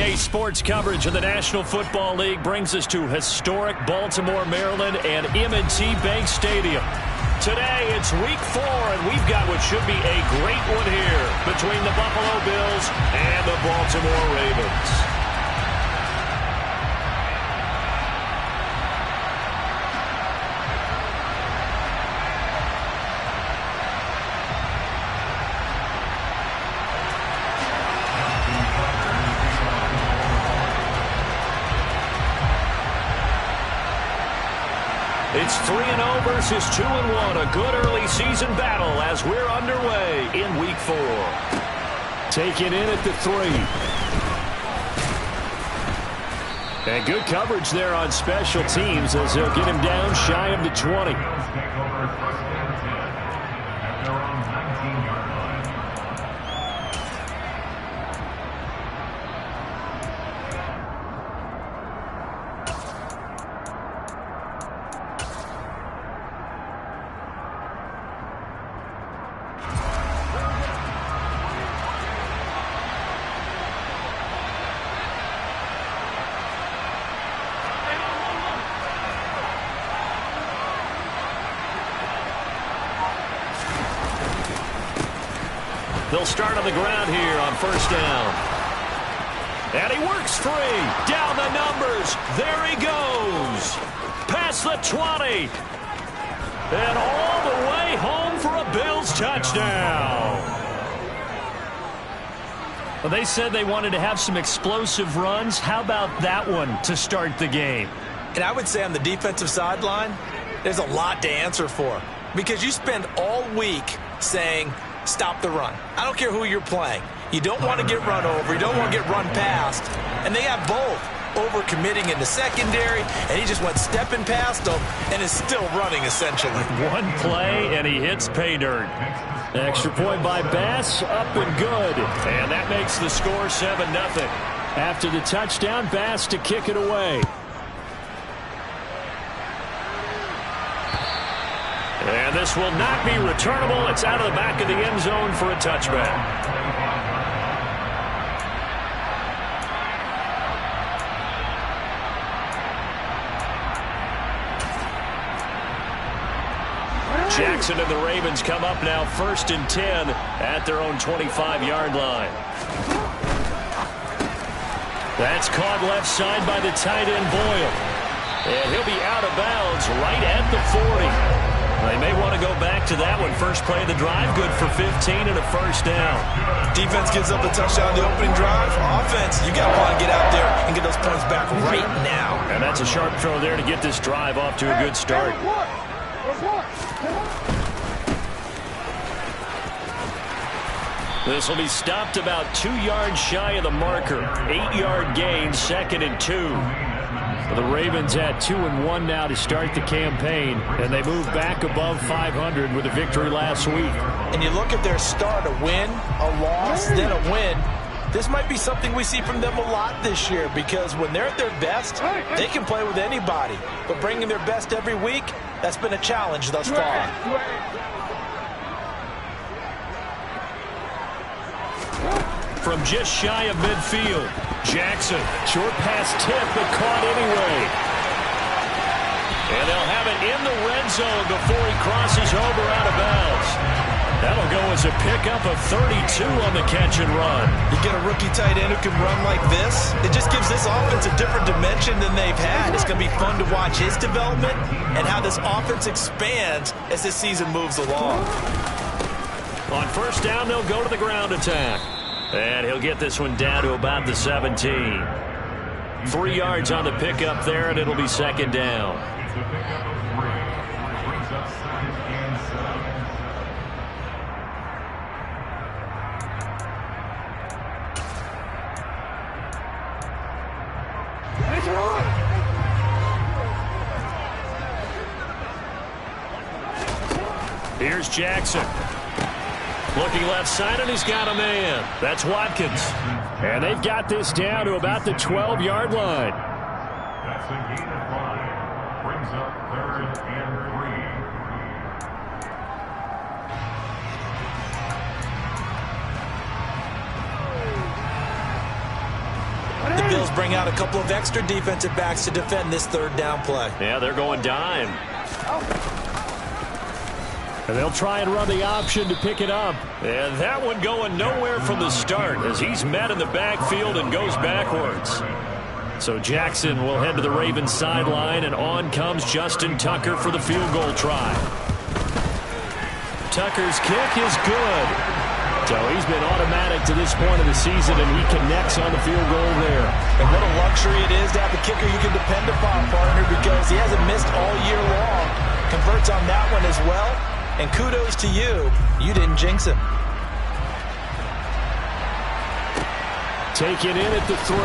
NBA sports coverage of the National Football League brings us to historic Baltimore, Maryland, and M&T Bank Stadium. Today, it's week 4, and we've got what should be a great one here between the Buffalo Bills and the Baltimore Ravens. It's 3-0 versus 2-1, a good early season battle as we're underway in week 4. Taken in at the 3. And good coverage there on special teams as they'll get him down shy of the 20. They'll start on the ground here on first down. And he works free. Down the numbers. There he goes. Past the 20. And all the way home for a Bills touchdown. Well, they said they wanted to have some explosive runs. How about that one to start the game? And I would say on the defensive sideline, there's a lot to answer for. Because you spend all week saying, stop the run. I don't care who you're playing. You don't want to get run over. You don't want to get run past. And they have both. Over-committing in the secondary, and he just went stepping past them and is still running, essentially. One play, and he hits pay dirt. Extra point by Bass, up and good. And that makes the score 7-0. After the touchdown, Bass to kick it away. And this will not be returnable. It's out of the back of the end zone for a touchback. Jackson and the Ravens come up now 1st and 10 at their own 25-yard line. That's caught left side by the tight end Boyle. And he'll be out of bounds right at the 40. They may want to go back to that one. First play of the drive, good for 15 and a first down. Defense gives up a touchdown on the opening drive. Offense, you got to want to get out there and get those points back right now. And that's a sharp throw there to get this drive off to a good start. This will be stopped about 2 yards shy of the marker. 8-yard gain, 2nd and 2. The Ravens at 2-1 now to start the campaign, and they move back above 500 with a victory last week. And you look at their start, a win, a loss, then a win. This might be something we see from them a lot this year, because when they're at their best, they can play with anybody. But bringing their best every week, that's been a challenge thus far. From just shy of midfield, Jackson. Short pass tip, but caught anyway. And they'll have it in the red zone before he crosses over out of bounds. That'll go as a pickup of 32 on the catch and run. You get a rookie tight end who can run like this, it just gives this offense a different dimension than they've had. It's going to be fun to watch his development and how this offense expands as this season moves along. On first down, they'll go to the ground attack. And he'll get this one down to about the 17. 3 yards on the pickup there, and it'll be 2nd down. Here's Jackson. Looking left side, and he's got a man. That's Watkins. And they've got this down to about the 12-yard line. That's a gain of 5. Brings up 3rd and 3. bring out a couple of extra defensive backs to defend this third down play. Yeah, they're going dime. And they'll try and run the option to pick it up. And that one going nowhere from the start as he's met in the backfield and goes backwards. So Jackson will head to the Ravens sideline, and on comes Justin Tucker for the field goal try. Tucker's kick is good. So he's been automatic to this point of the season, and he connects on the field goal there. And what a luxury it is to have a kicker you can depend upon, partner, because he hasn't missed all year long. Converts on that one as well. And kudos to you. You didn't jinx him. Taken in at the 3.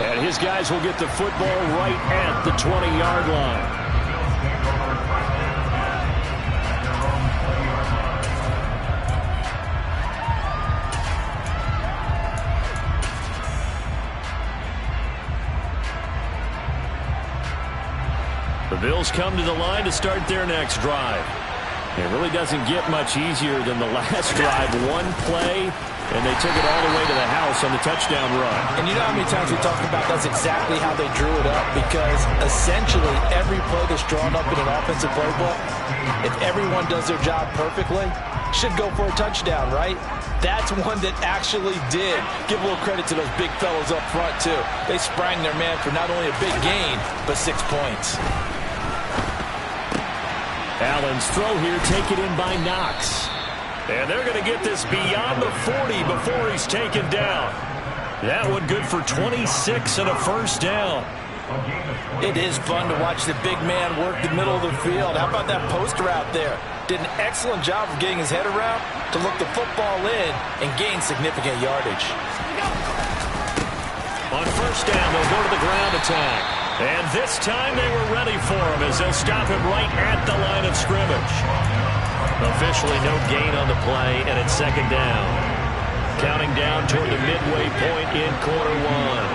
And his guys will get the football right at the 20-yard line. The Bills come to the line to start their next drive. It really doesn't get much easier than the last drive. One play, and they took it all the way to the house on the touchdown run. And you know how many times we talked about that's exactly how they drew it up, because essentially every play that's drawn up in an offensive playbook, if everyone does their job perfectly, should go for a touchdown, right? That's one that actually did. Give a little credit to those big fellows up front, too. They sprang their man for not only a big gain, but 6 points. Allen's throw here taken in by Knox. And they're going to get this beyond the 40 before he's taken down. That one good for 26 and a first down. It is fun to watch the big man work the middle of the field. How about that post route there? Did an excellent job of getting his head around to look the football in and gain significant yardage. On first down, they'll go to the ground attack. And this time they were ready for him as they'll stop him right at the line of scrimmage. Officially no gain on the play, and it's second down. Counting down toward the midway point in quarter one.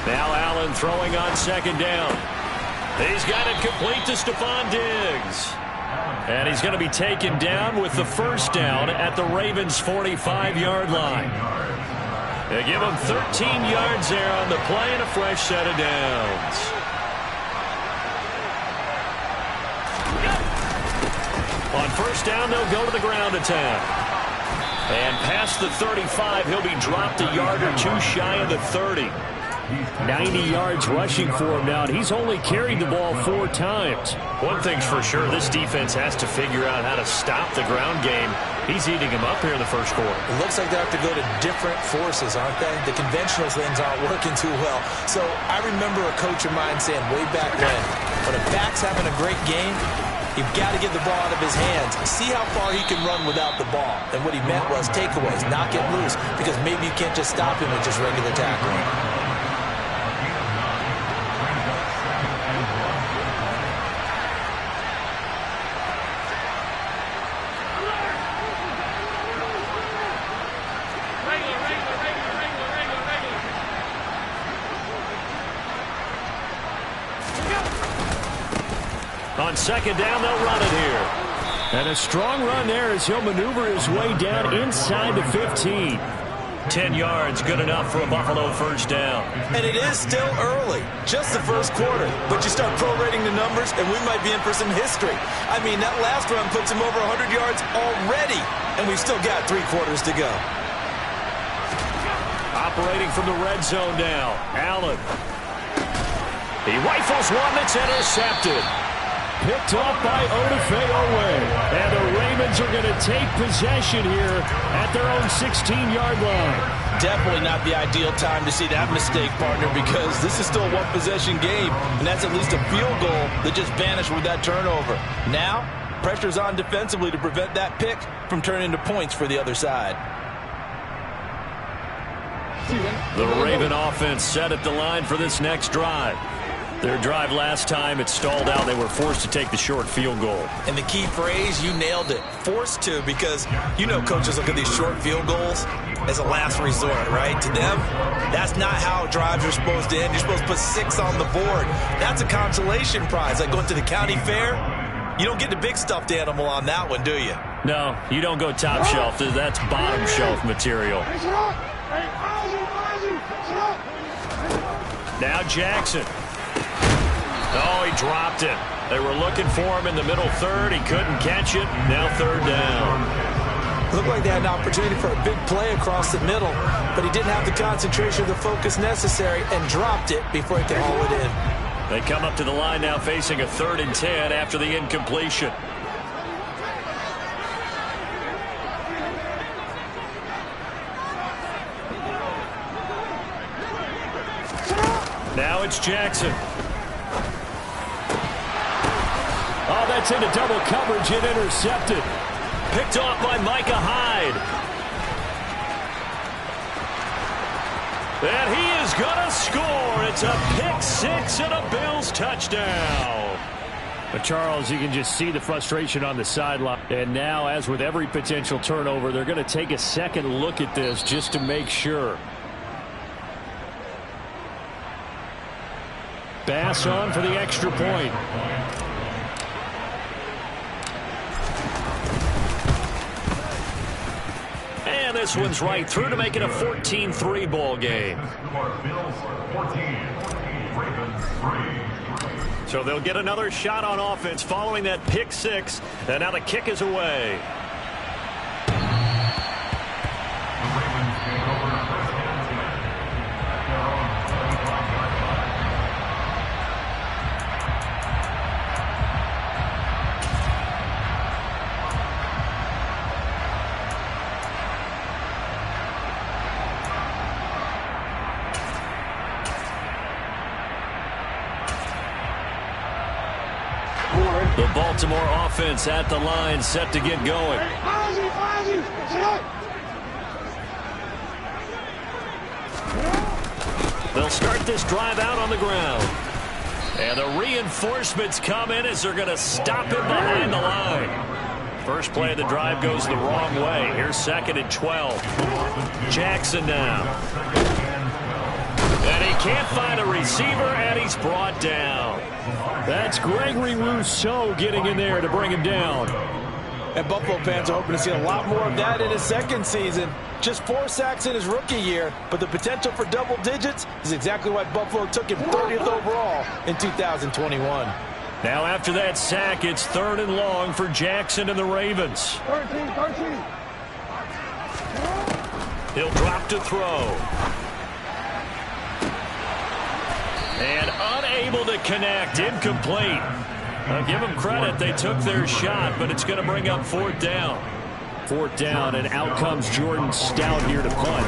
Now Allen throwing on second down. He's got it complete to Stephon Diggs. And he's going to be taken down with the first down at the Ravens' 45-yard line. They give him 13 yards there on the play and a fresh set of downs. On first down, they'll go to the ground attack. And past the 35, he'll be dropped a yard or two shy of the 30. 90 yards rushing for him now, and he's only carried the ball 4 times. One thing's for sure, this defense has to figure out how to stop the ground game. He's eating him up here in the first quarter. It looks like they have to go to different forces, aren't they? The conventional things aren't working too well. So I remember a coach of mine saying way back when a back's having a great game, you've got to get the ball out of his hands. See how far he can run without the ball. And what he meant was takeaways, not get loose, because maybe you can't just stop him with just regular tackling. On second down, they'll run it here. And a strong run there as he'll maneuver his way down inside the 15. 10 yards, good enough for a Buffalo first down. And it is still early, just the first quarter. But you start prorating the numbers, and we might be in for some history. I mean, that last run puts him over 100 yards already, and we've still got 3 quarters to go. Operating from the red zone now, Allen. He rifles one that's intercepted. Picked off by Odafe-Oweh. And the Ravens are going to take possession here at their own 16-yard line. Definitely not the ideal time to see that mistake, partner, because this is still a one-possession game, and that's at least a field goal that just vanished with that turnover. Now, pressure's on defensively to prevent that pick from turning into points for the other side. The Raven offense set at the line for this next drive. Their drive last time, it stalled out. They were forced to take the short field goal. And the key phrase, you nailed it, forced to, because you know coaches look at these short field goals as a last resort, right? To them, that's not how drives are supposed to end. You're supposed to put 6 on the board. That's a consolation prize, like going to the county fair. You don't get the big stuffed animal on that one, do you? No, you don't go top shelf. That's bottom shelf material. Now Jackson. Oh, he dropped it. They were looking for him in the middle third. He couldn't catch it. Now third down. Looked like they had an opportunity for a big play across the middle, but he didn't have the concentration or the focus necessary and dropped it before he could haul it in. They come up to the line now facing a 3rd and 10 after the incompletion. Now it's Jackson. Oh, that's into double coverage and intercepted. Picked off by Micah Hyde. And he is going to score. It's a pick 6 and a Bills touchdown. But Charles, you can just see the frustration on the sideline. And now, as with every potential turnover, they're going to take a second look at this just to make sure. Bass on for the extra point. And this one's right through to make it a 14-3 ball game. So they'll get another shot on offense following that pick 6. And now the kick is away. The Baltimore offense at the line, set to get going. They'll start this drive out on the ground. And the reinforcements come in as they're going to stop him behind the line. First play of the drive goes the wrong way. Here's 2nd and 12. Jackson now. And he can't find a receiver, and he's brought down. That's Gregory Rousseau getting in there to bring him down. And Buffalo fans are hoping to see a lot more of that in his second season. Just 4 sacks in his rookie year, but the potential for double digits is exactly why Buffalo took him 30th overall in 2021. Now after that sack, it's 3rd and long for Jackson and the Ravens. 13. He'll drop to throw. And unable to connect, incomplete. I'll give them credit, they took their shot, but it's going to bring up 4th down. 4th down, and out comes Jordan Stout here to punt.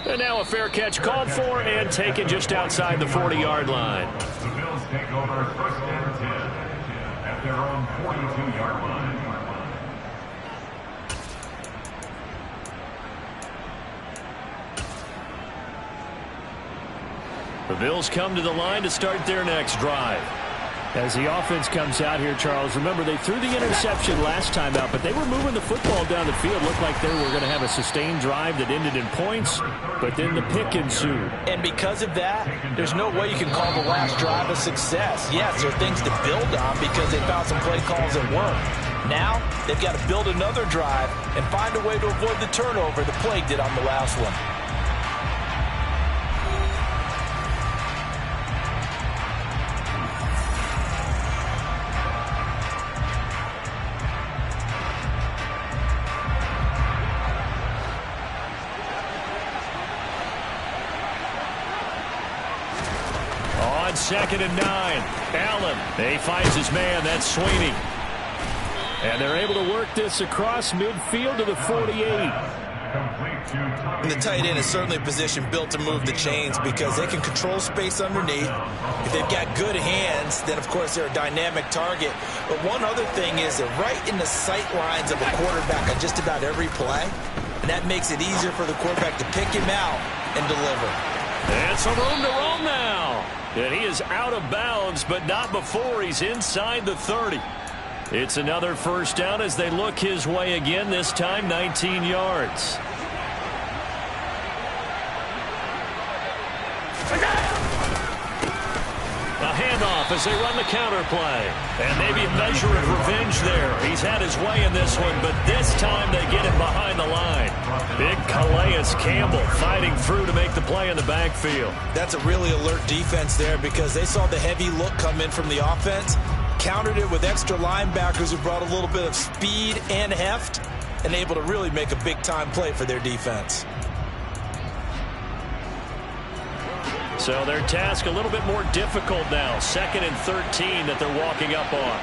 And now a fair catch called for and taken just outside the 40-yard line. The Bills take over 1st and 10 at their own 42-yard line. The Bills come to the line to start their next drive. As the offense comes out here, Charles, remember they threw the interception last time out, but they were moving the football down the field. Looked like they were going to have a sustained drive that ended in points, but then the pick ensued. And because of that, there's no way you can call the last drive a success. Yes, there are things to build on because they found some play calls that worked. Now, they've got to build another drive and find a way to avoid the turnover the play did on the last one. On 2nd and 9, Allen. He finds his man. That's Sweeney. And they're able to work this across midfield to the 48. And the tight end is certainly a position built to move the chains because they can control space underneath. If they've got good hands, then of course they're a dynamic target. But one other thing is they're right in the sight lines of a quarterback on just about every play. And that makes it easier for the quarterback to pick him out and deliver. And some room to roam now. And he is out of bounds, but not before he's inside the 30. It's another first down as they look his way again, this time 19 yards. handoff as they run the counter play. And maybe a measure of revenge there. He's had his way in this one, but this time they get him behind the line. Big Calais Campbell fighting through to make the play in the backfield. That's a really alert defense there because they saw the heavy look come in from the offense, countered it with extra linebackers who brought a little bit of speed and heft, and able to really make a big-time play for their defense. So their task a little bit more difficult now. 2nd and 13 that they're walking up on.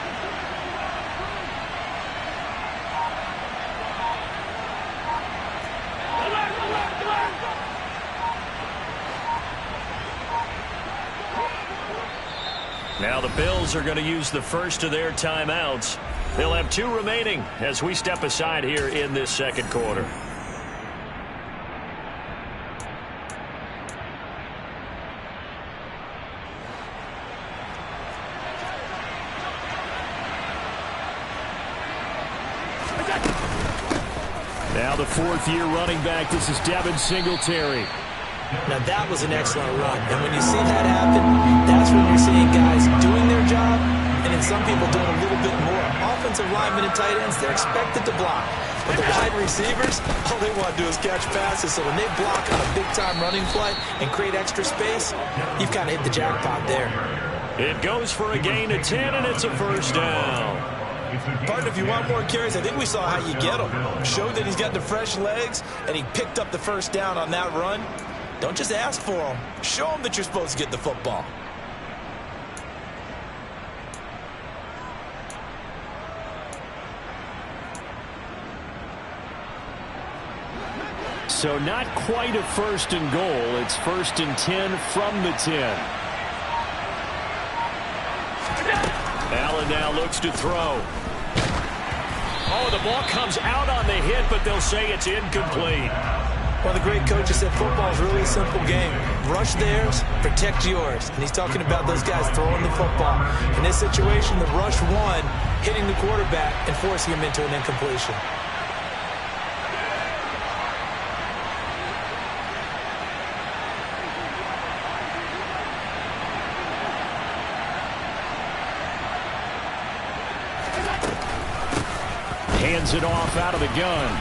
Now the Bills are going to use the first of their timeouts. They'll have 2 remaining as we step aside here in this second quarter. Now the 4th-year running back. This is Devin Singletary. Now that was an excellent run. And when you see that happen, that's when you're seeing guys doing their job and then some people doing a little bit more. Offensive linemen and tight ends, they're expected to block. But the wide receivers, all they want to do is catch passes. So when they block on a big-time running play and create extra space, you've kind of hit the jackpot there. It goes for a gain of 10, and it's a first down. Partner, if you want more carries, I think we saw how you get him. Showed that he's got the fresh legs, and he picked up the first down on that run. Don't just ask for him. Show him that you're supposed to get the football. So not quite a 1st and goal. It's 1st and 10 from the 10. Allen now looks to throw. Oh, the ball comes out on the hit, but they'll say it's incomplete. Well, the great coach has said football is really a simple game. Rush theirs, protect yours. And he's talking about those guys throwing the football. In this situation, the rush won, hitting the quarterback and forcing him into an incompletion. Hands it off out of the gun.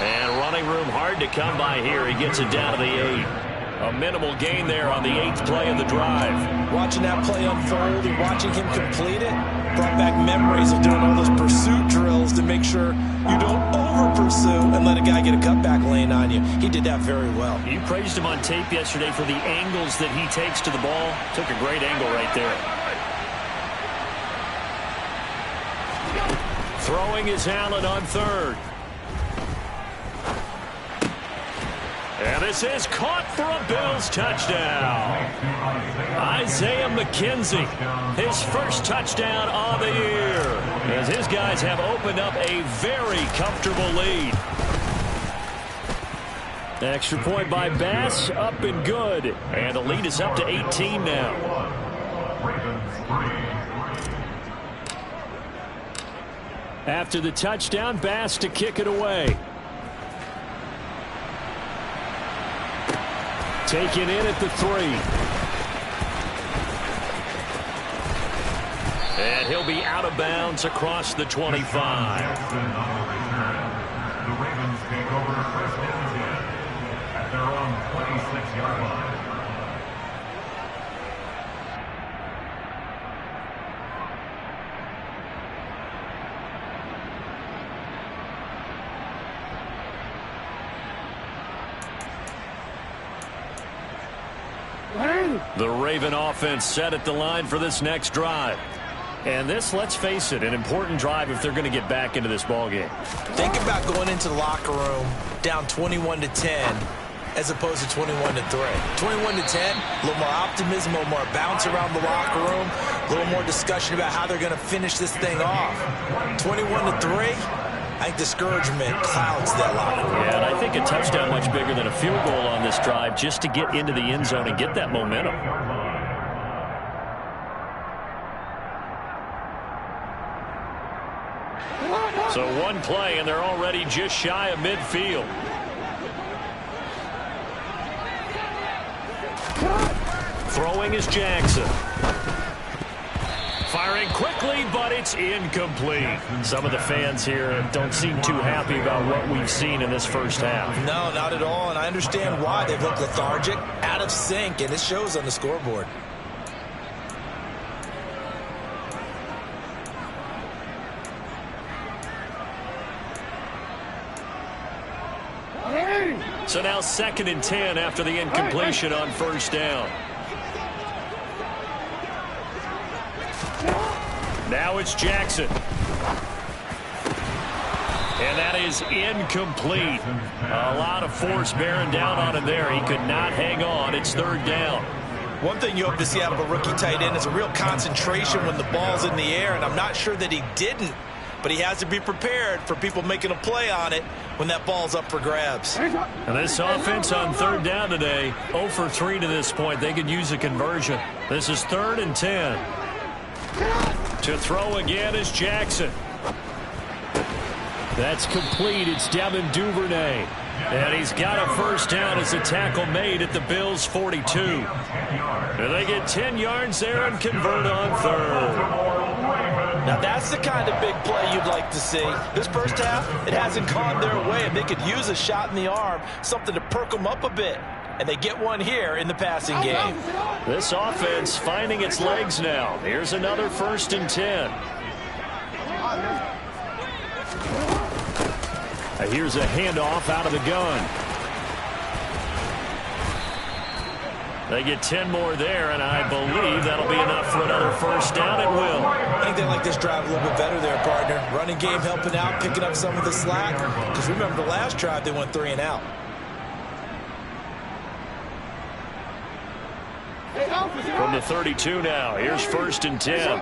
And running room hard to come by here. He gets it down to the 8. A minimal gain there on the 8th play of the drive. Watching that play unfold and watching him complete it brought back memories of doing all those pursuit drills to make sure you don't over-pursue and let a guy get a cutback lane on you. He did that very well. You praised him on tape yesterday for the angles that he takes to the ball. Took a great angle right there. Throwing is Allen on 3rd. And this is caught for a Bills touchdown. Isaiah McKenzie, his first touchdown of the year, as his guys have opened up a very comfortable lead. Extra point by Bass, up and good. And the lead is up to 18 now. After the touchdown, Bass to kick it away. Taken in at the 3. And he'll be out of bounds across the 25. The Ravens take over 1st and 10 at their own 26-yard line. The Raven offense set at the line for this next drive. And this, let's face it, an important drive if they're going to get back into this ballgame. Think about going into the locker room down 21-10 as opposed to 21-3. 21-10, a little more optimism, a little more bounce around the locker room, a little more discussion about how they're going to finish this thing off. 21-3, I think discouragement clouds that locker room. Yeah, and I think a touchdown much bigger than a field goal on this drive just to get into the end zone and get that momentum. So one play, and they're already just shy of midfield. Throwing is Jackson. Firing quickly, but it's incomplete. Some of the fans here don't seem too happy about what we've seen in this first half. No, not at all, and I understand why. They've looked lethargic, out of sync, and it shows on the scoreboard. So now 2nd and 10 after the incompletion on first down. Now it's Jackson. And that is incomplete. A lot of force bearing down on him there. He could not hang on. It's 3rd down. One thing you hope to see out of a rookie tight end is a real concentration when the ball's in the air, and I'm not sure that he didn't, but he has to be prepared for people making a play on it when that ball's up for grabs. And this offense on 3rd down today, 0 for 3 to this point. They could use a conversion. This is 3rd and 10. To throw again is Jackson. That's complete. It's Devin Duvernay. And he's got a first down as a tackle made at the Bills' 42. And they get 10 yards there and convert on 3rd. Now that's the kind of big play you'd like to see. This first half, it hasn't gone their way, and they could use a shot in the arm, something to perk them up a bit. And they get one here in the passing game. This offense finding its legs now. Here's another 1st and 10. Here's a handoff out of the gun. They get 10 more there, and I believe that'll be enough for another first down. It will. I think they like this drive a little bit better there, partner. Running game helping out, picking up some of the slack. Because remember, the last drive, they went 3 and out. From the 32 now, here's 1st and 10.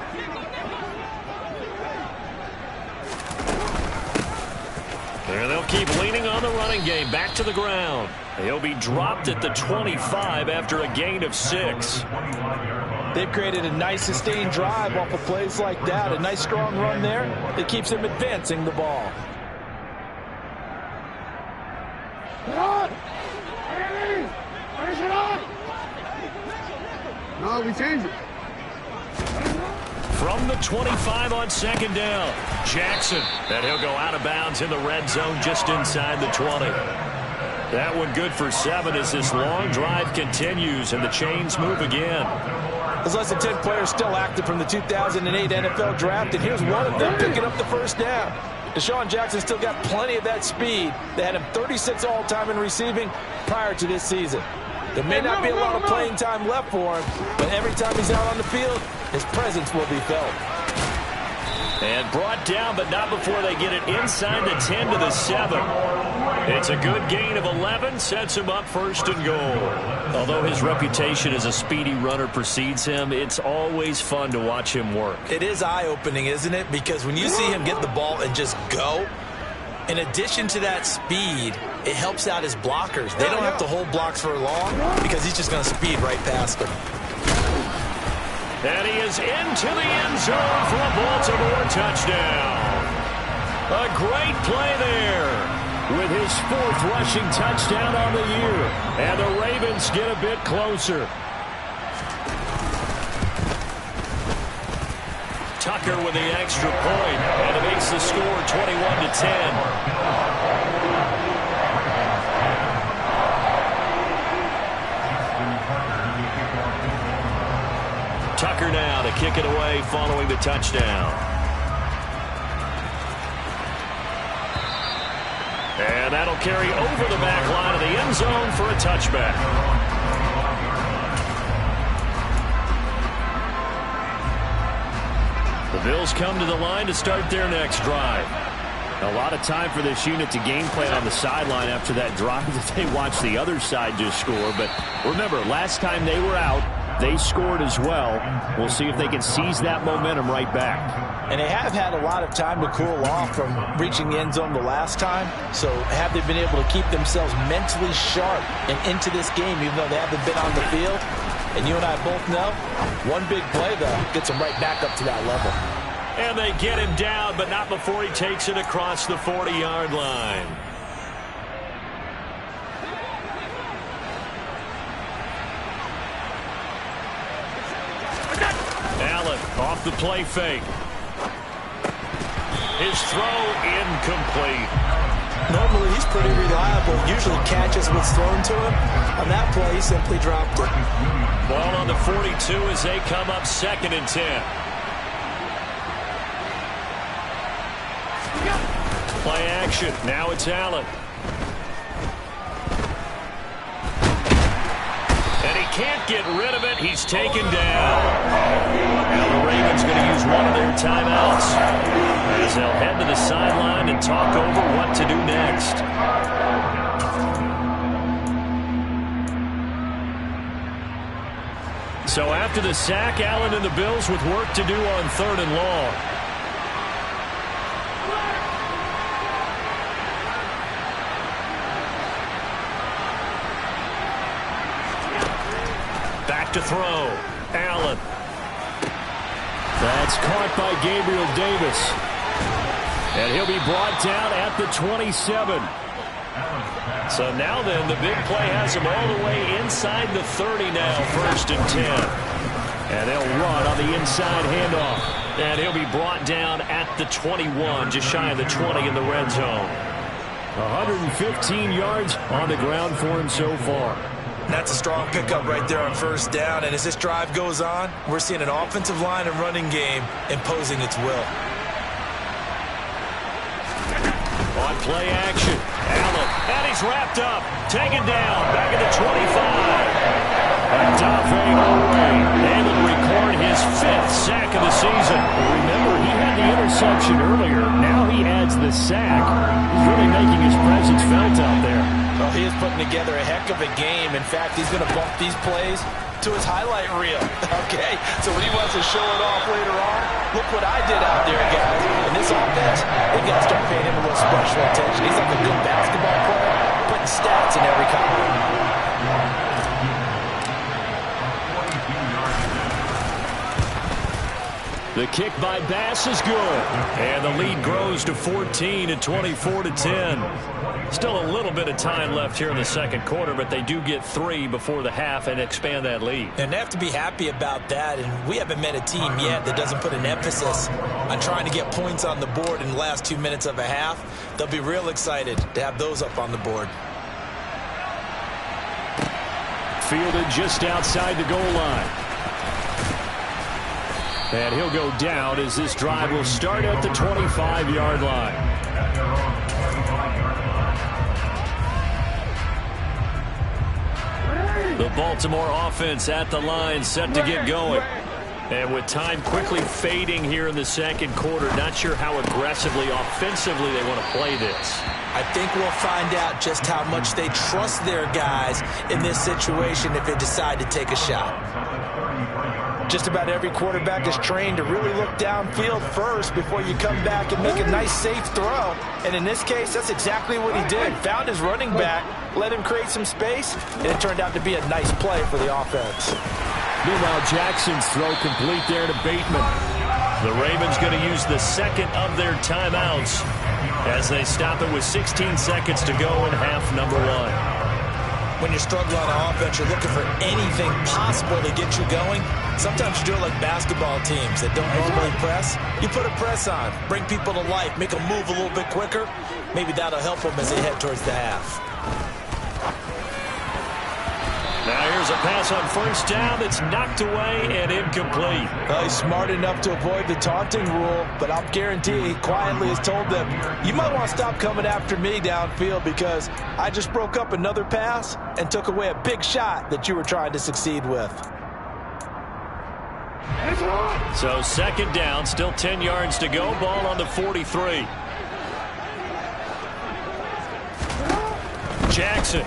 And they'll keep leaning on the running game. Back to the ground. He'll be dropped at the 25 after a gain of 6. They've created a nice sustained drive off of plays like that. A nice strong run there that keeps them advancing the ball. No, we changed it. From the 25 on 2nd down, Jackson. And he'll go out of bounds in the red zone just inside the 20. That one good for 7 as this long drive continues and the chains move again. There's less than 10 players still active from the 2008 NFL Draft, and here's one of them picking up the first down. Deshaun Jackson still got plenty of that speed. They had him 36 all-time in receiving prior to this season. There may not be a lot of playing time left for him, but every time he's out on the field, his presence will be felt. And brought down, but not before they get it inside the 10 to the 7. It's a good gain of 11, sets him up 1st and goal. Although his reputation as a speedy runner precedes him, it's always fun to watch him work. It is eye-opening, isn't it? Because when you see him get the ball and just go, in addition to that speed, it helps out his blockers. They don't have to hold blocks for long because he's just going to speed right past them. And he is into the end zone for a Baltimore touchdown. A great play there with his 4th rushing touchdown on the year. And the Ravens get a bit closer. Tucker with the extra point, and it makes the score 21-10. Tucker now to kick it away following the touchdown. And that'll carry over the back line of the end zone for a touchback. The Bills come to the line to start their next drive. A lot of time for this unit to game plan on the sideline after that drive that they watched the other side just score. But remember, last time they were out, they scored as well. We'll see if they can seize that momentum right back. And they have had a lot of time to cool off from reaching the end zone the last time. So have they been able to keep themselves mentally sharp and into this game even though they haven't been on the field? And you and I both know, one big play, though, gets them right back up to that level. And they get him down, but not before he takes it across the 40-yard line. Off the play fake. His throw incomplete. Normally, he's pretty reliable. Usually catches what's thrown to him. On that play, he simply dropped it. Ball on the 42 as they come up 2nd and 10. Play action. Now it's Allen. And he can't get rid of it. He's taken down. Now the Ravens going to use one of their timeouts as they'll head to the sideline and talk over what to do next. So after the sack, Allen and the Bills with work to do on 3rd and long. Back to throw. Allen. That's caught by Gabriel Davis. And he'll be brought down at the 27. So now then, the big play has him all the way inside the 30 now, 1st and 10. And they'll run on the inside handoff. And he'll be brought down at the 21, just shy of the 20 in the red zone. 115 yards on the ground for him so far. That's a strong pickup right there on 1st down. And as this drive goes on, we're seeing an offensive line and running game imposing its will. On play action, Allen, and he's wrapped up, taken down, back at the 25. Adafe Owe able to record his 5th sack of the season. Remember, he had the interception earlier. Now he adds the sack. He's really making his presence felt out there. Well, he is putting together a heck of a game. In fact, he's going to bump these plays to his highlight reel. Okay, so when he wants to show it off later on, look what I did out there, guys. In this offense, they got to start paying him a little special attention. He's like a good basketball player, putting stats in every column. The kick by Bass is good. And the lead grows to 14 at 24-10. Still a little bit of time left here in the 2nd quarter, but they do get 3 before the half and expand that lead. And they have to be happy about that. And we haven't met a team yet that doesn't put an emphasis on trying to get points on the board in the last 2 minutes of a half. They'll be real excited to have those up on the board. Fielded just outside the goal line. And he'll go down as this drive will start at the 25-yard line. The Baltimore offense at the line, set to get going. And with time quickly fading here in the 2nd quarter, not sure how aggressively, offensively they want to play this. I think we'll find out just how much they trust their guys in this situation if they decide to take a shot. Just about every quarterback is trained to really look downfield first before you come back and make a nice, safe throw. And in this case, that's exactly what he did. Found his running back, let him create some space, and it turned out to be a nice play for the offense. Meanwhile, Jackson's throw complete there to Bateman. The Ravens going to use the 2nd of their timeouts as they stop it with 16 seconds to go in half number 1. When you're struggling on offense, you're looking for anything possible to get you going. Sometimes you do it like basketball teams that don't normally press. You put a press on, bring people to life, make them move a little bit quicker. Maybe that'll help them as they head towards the half. Now here's a pass on 1st down that's knocked away and incomplete. Well, he's smart enough to avoid the taunting rule, but I'll guarantee he quietly has told them, you might want to stop coming after me downfield because I just broke up another pass and took away a big shot that you were trying to succeed with. So 2nd down, still 10 yards to go, ball on the 43. Jackson.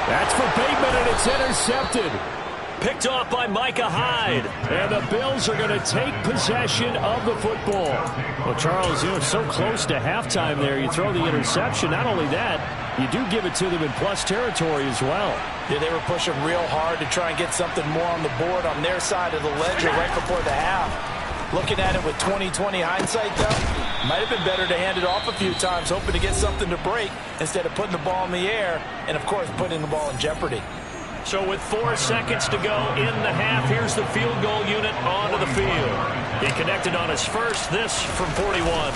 That's for Bateman, and it's intercepted. Picked off by Micah Hyde. And the Bills are going to take possession of the football. Well, Charles, you're so close to halftime there. You throw the interception. Not only that, you do give it to them in plus territory as well. Yeah, they were pushing real hard to try and get something more on the board on their side of the ledger right before the half. Looking at it with 20/20 hindsight, though, might have been better to hand it off a few times, hoping to get something to break instead of putting the ball in the air and, of course, putting the ball in jeopardy. So with 4 seconds to go in the half, here's moves the field goal unit onto the field. He connected on his first, this from 41.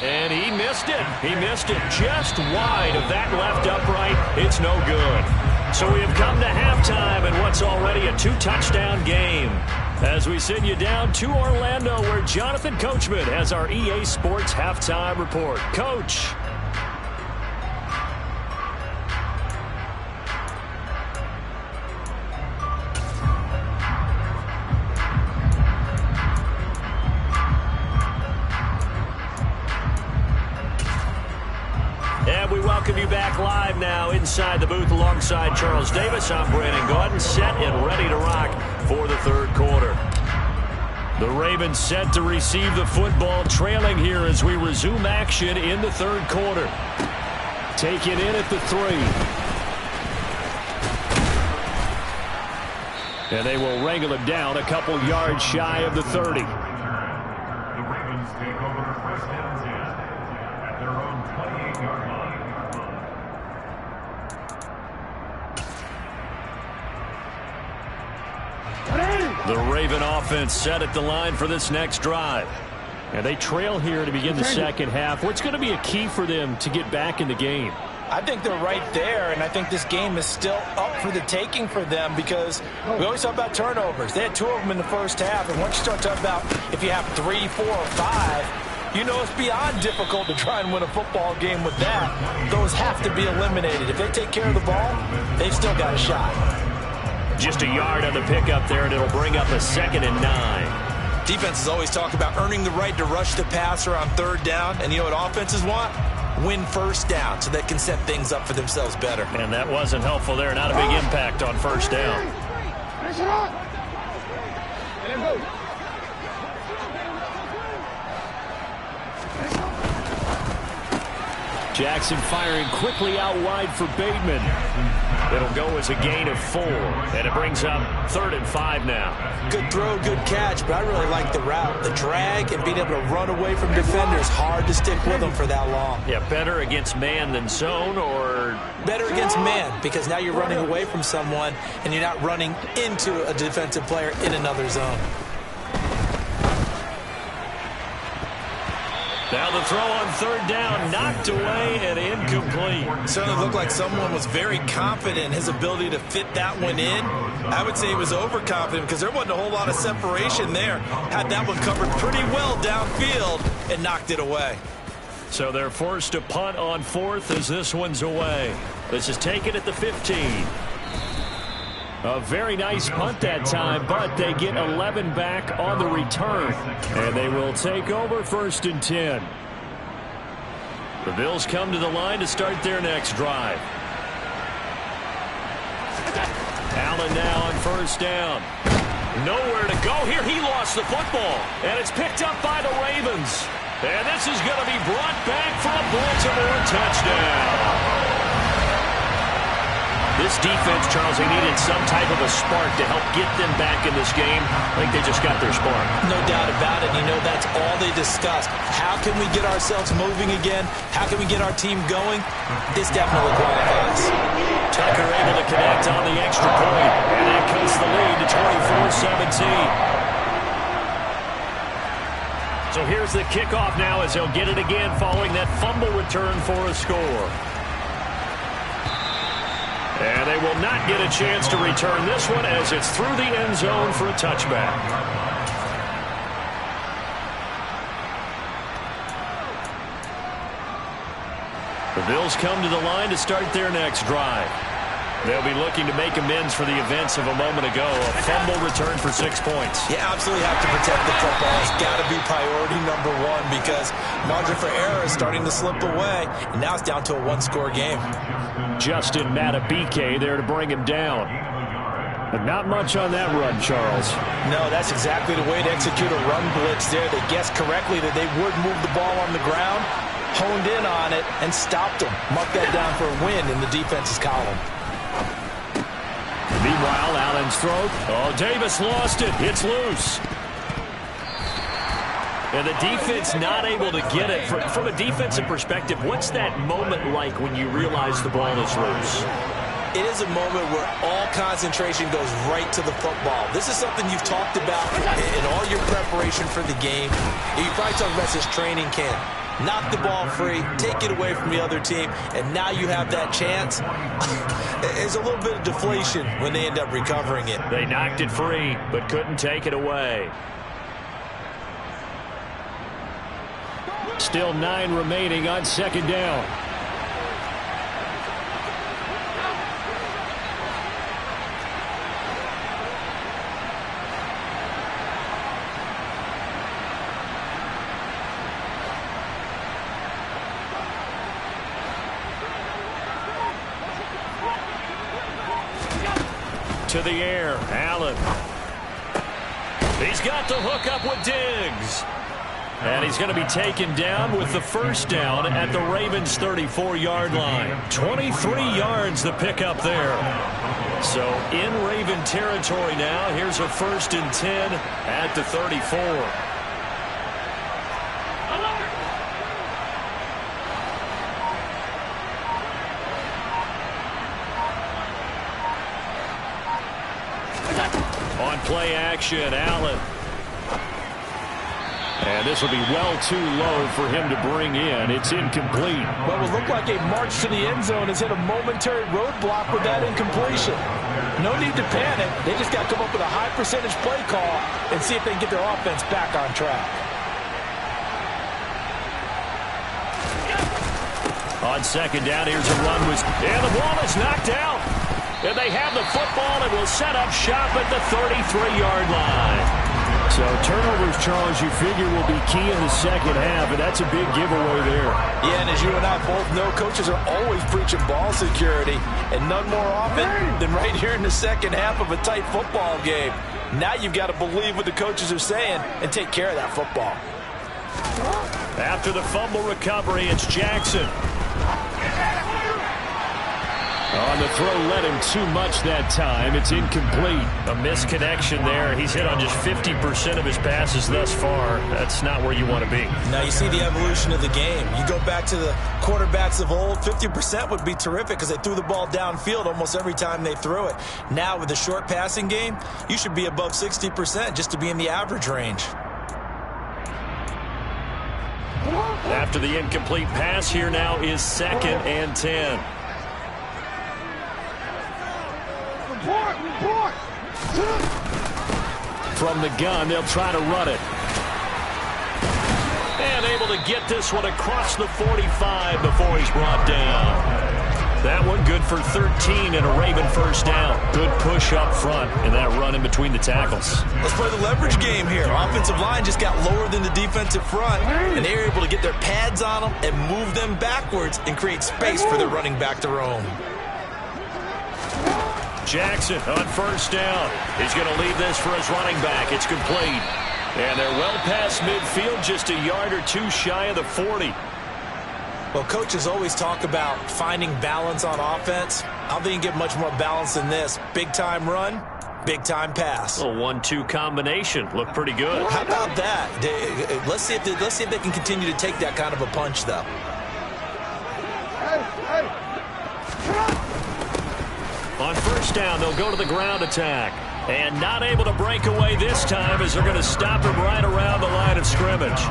And he missed it. He missed it just wide of that left upright. It's no good. So we have come to halftime in what's already a 2-touchdown game. As we send you down to Orlando, where Jonathan Coachman has our EA Sports halftime report. Coach. And we welcome you back live now inside the booth alongside Charles Davis. I'm Brandon Gordon, set and ready to rock for the third quarter. The Ravens set to receive the football, trailing here as we resume action in the third quarter. Taken in at the 3. And they will wrangle him down a couple yards shy of the 30. The Ravens take over first down 10 at their own 28-yard line. The Raven offense set at the line for this next drive. And they trail here to begin the second half. What's going to be a key for them to get back in the game? I think they're right there, and I think this game is still up for the taking for them because we always talk about turnovers. They had 2 of them in the first half, and once you start talking about if you have 3, 4, or 5, you know it's beyond difficult to try and win a football game with that. Those have to be eliminated. If they take care of the ball, they've still got a shot. Just a yard on the pickup there, and it'll bring up a 2nd and 9. Defenses always talk about earning the right to rush the passer on third down, and you know what offenses want? Win first down so they can set things up for themselves better. And that wasn't helpful there. Not a big impact on first down. Jackson firing quickly out wide for Bateman. It'll go as a gain of 4, and it brings up 3rd and 5 now. Good throw, good catch, but I really like the route. The drag and being able to run away from defenders, hard to stick with them for that long. Yeah, better against man than zone, or? Better against man, because now you're running away from someone, and you're not running into a defensive player in another zone. Now the throw on 3rd down, knocked away and incomplete. Certainly looked like someone was very confident in his ability to fit that one in. I would say he was overconfident because there wasn't a whole lot of separation there. Had that one covered pretty well downfield and knocked it away. So they're forced to punt on 4th as this one's away. This is taken at the 15. A very nice punt that time, but they get 11 back on the return. And they will take over 1st and 10. The Bills come to the line to start their next drive. Allen now on 1st down. Nowhere to go here. He lost the football. And it's picked up by the Ravens. And this is going to be brought back for a Baltimore touchdown. This defense, Charles, they needed some type of a spark to help get them back in this game. I think they just got their spark. No doubt about it. You know, that's all they discussed. How can we get ourselves moving again? How can we get our team going? This definitely qualifies. Tucker able to connect on the extra point, and that cuts the lead to 24-17. So here's the kickoff now as they'll get it again following that fumble return for a score. And they will not get a chance to return this one as it's through the end zone for a touchback. The Bills come to the line to start their next drive. They'll be looking to make amends for the events of a moment ago. A fumble return for 6 points. You absolutely have to protect the football. It's got to be priority number 1 because margin for error is starting to slip away. And now it's down to a 1-score game. Justin Matabike there to bring him down. But not much on that run, Charles. No, that's exactly the way to execute a run blitz there. They guessed correctly that they would move the ball on the ground, honed in on it, and stopped them. Mark that down for a win in the defense's column. Meanwhile, Allen's throw. Oh, Davis lost it. It's loose. And the defense not able to get it. From a defensive perspective, what's that moment like when you realize the ball is loose? it is a moment where all concentration goes right to the football. This is something you've talked about in all your preparation for the game. You probably talked about this training camp. Knock the ball free, take it away from the other team, and now you have that chance. There's a little bit of deflation when they end up recovering it. They knocked it free, but couldn't take it away. Still 9 remaining on second down. To the air, Allen. He's got the hook up with Diggs. And he's going to be taken down with the first down at the Ravens' 34-yard line. 23 yards the pickup there. So in Raven territory now. Here's a 1st and 10 at the 34. On play action, Allen. And this will be well too low for him to bring in. It's incomplete. What will look like a march to the end zone has hit a momentary roadblock with that incompletion. No need to panic. They just got to come up with a high percentage play call and see if they can get their offense back on track. On second down, here's a run. And the ball is knocked out. And they have the football and will set up shop at the 33-yard line. So turnovers, Charles, you figure will be key in the second half, and that's a big giveaway there. Yeah, and as you and I both know, coaches are always preaching ball security, and none more often than right here in the second half of a tight football game. Now you've got to believe what the coaches are saying and take care of that football. After the fumble recovery, it's Jackson. On the throw, led him too much that time. It's incomplete. A misconnection there. He's hit on just 50% of his passes thus far. That's not where you want to be. Now you see the evolution of the game. You go back to the quarterbacks of old, 50% would be terrific because they threw the ball downfield almost every time they threw it. Now with the short passing game, you should be above 60% just to be in the average range. After the incomplete pass, here now is 2nd and 10. From the gun, they'll try to run it. And able to get this one across the 45 before he's brought down. That one good for 13 and a Raven first down. Good push up front and that run in between the tackles. Let's play the leverage game here. Offensive line just got lower than the defensive front, and they were able to get their pads on them and move them backwards and create space for their running back to roam. Jackson on first down. He's going to leave this for his running back. It's complete. And they're well past midfield, just a yard or two shy of the 40. Well, coaches always talk about finding balance on offense. I don't think you get much more balance than this. Big-time run, big-time pass. A 1-2 combination. Looked pretty good. How about that? Let's see if they can continue to take that kind of a punch, though. On first down, they'll go to the ground attack. And not able to break away this time as they're going to stop him right around the line of scrimmage.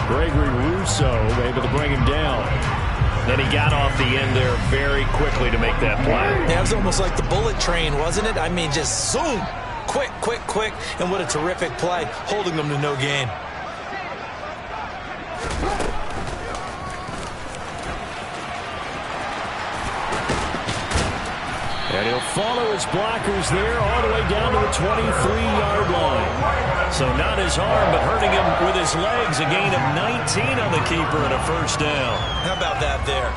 Gregory Rousseau able to bring him down. Then he got off the end there very quickly to make that play. That was almost like the bullet train, wasn't it? I mean, just zoom. Quick, quick, quick. And what a terrific play, holding them to no gain. And he'll follow his blockers there all the way down to the 23-yard line. So not his arm, but hurting him with his legs. A gain of 19 on the keeper and a first down. How about that there?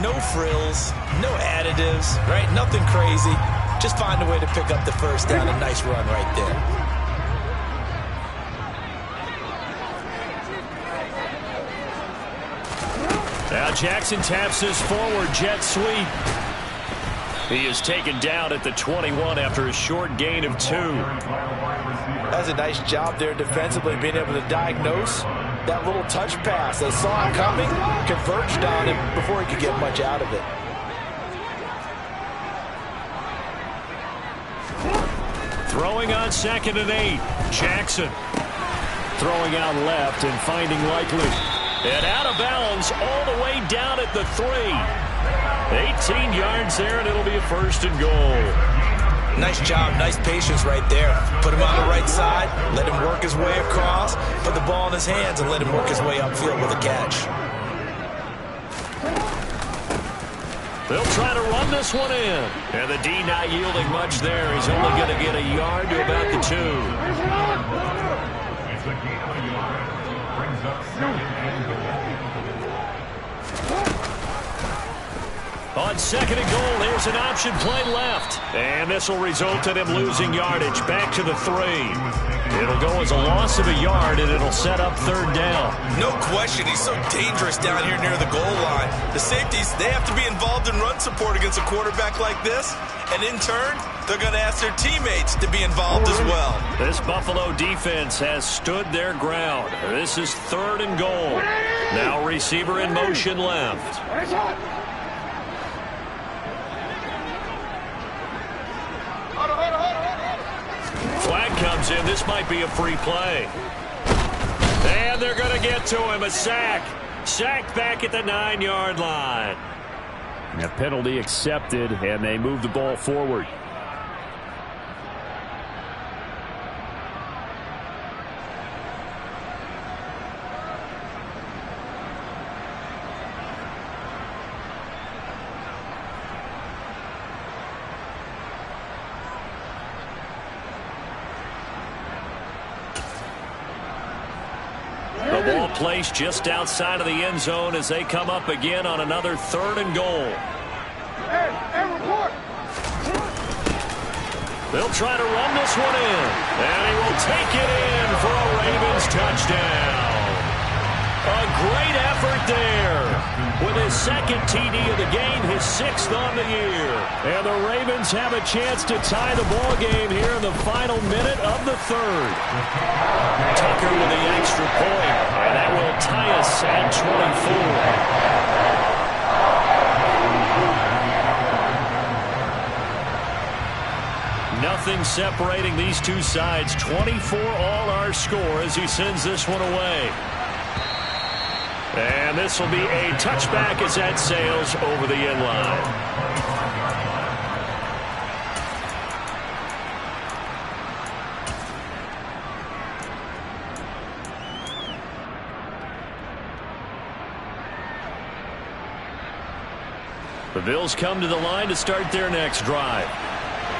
No frills, no additives, right? Nothing crazy. Just find a way to pick up the first down. A nice run right there. Now Jackson taps this forward jet sweep. He is taken down at the 21 after a short gain of 2. That's a nice job there defensively, being able to diagnose that little touch pass. They saw it coming, converged on him before he could get much out of it. Throwing on 2nd and 8. Jackson. Throwing out left and finding Likely. And out of bounds all the way down at the 3. 18 yards there, and it'll be a 1st and goal. Nice job, nice patience right there. Put him on the right side, let him work his way across, put the ball in his hands, and let him work his way upfield with a catch. They'll try to run this one in. And the D not yielding much there. He's only going to get a yard to about the 2. It's a gain of a yard. Brings up 2nd and goal. On 2nd and goal, there's an option play left. And this will result in him losing yardage back to the 3. It'll go as a loss of a yard, and it'll set up 3rd down. No question, he's so dangerous down here near the goal line. The safeties, they have to be involved in run support against a quarterback like this. And in turn, they're going to ask their teammates to be involved as well. This Buffalo defense has stood their ground. This is 3rd and goal. Now receiver in motion left. Flag comes in. This might be a free play. And they're going to get to him. A sack. Sacked back at the 9-yard line. A penalty accepted, and they move the ball forward. The ball placed just outside of the end zone as they come up again on another 3rd and goal. They'll try to run this one in. And he will take it in for a Ravens touchdown. A great effort there. With his 2nd TD of the game, his 6th on the year. And the Ravens have a chance to tie the ball game here in the final minute of the 3rd. Tucker with the extra point. And that will tie us at 24. Nothing separating these two sides. 24 all our score as he sends this one away. And this will be a touchback as that sails over the end line. The Bills come to the line to start their next drive.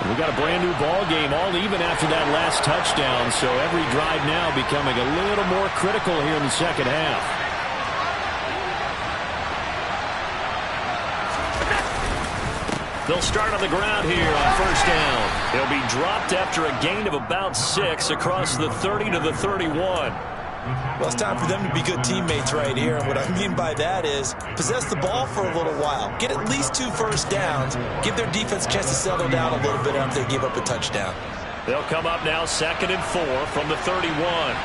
We've got a brand new ball game, all even after that last touchdown, so every drive now becoming a little more critical here in the second half. They'll start on the ground here on 1st down. He'll be dropped after a gain of about 6 across the 30 to the 31. Well, it's time for them to be good teammates right here. And what I mean by that is possess the ball for a little while. Get at least 2 first downs. Give their defense a chance to settle down a little bit after they give up a touchdown. They'll come up now 2nd and 4 from the 31.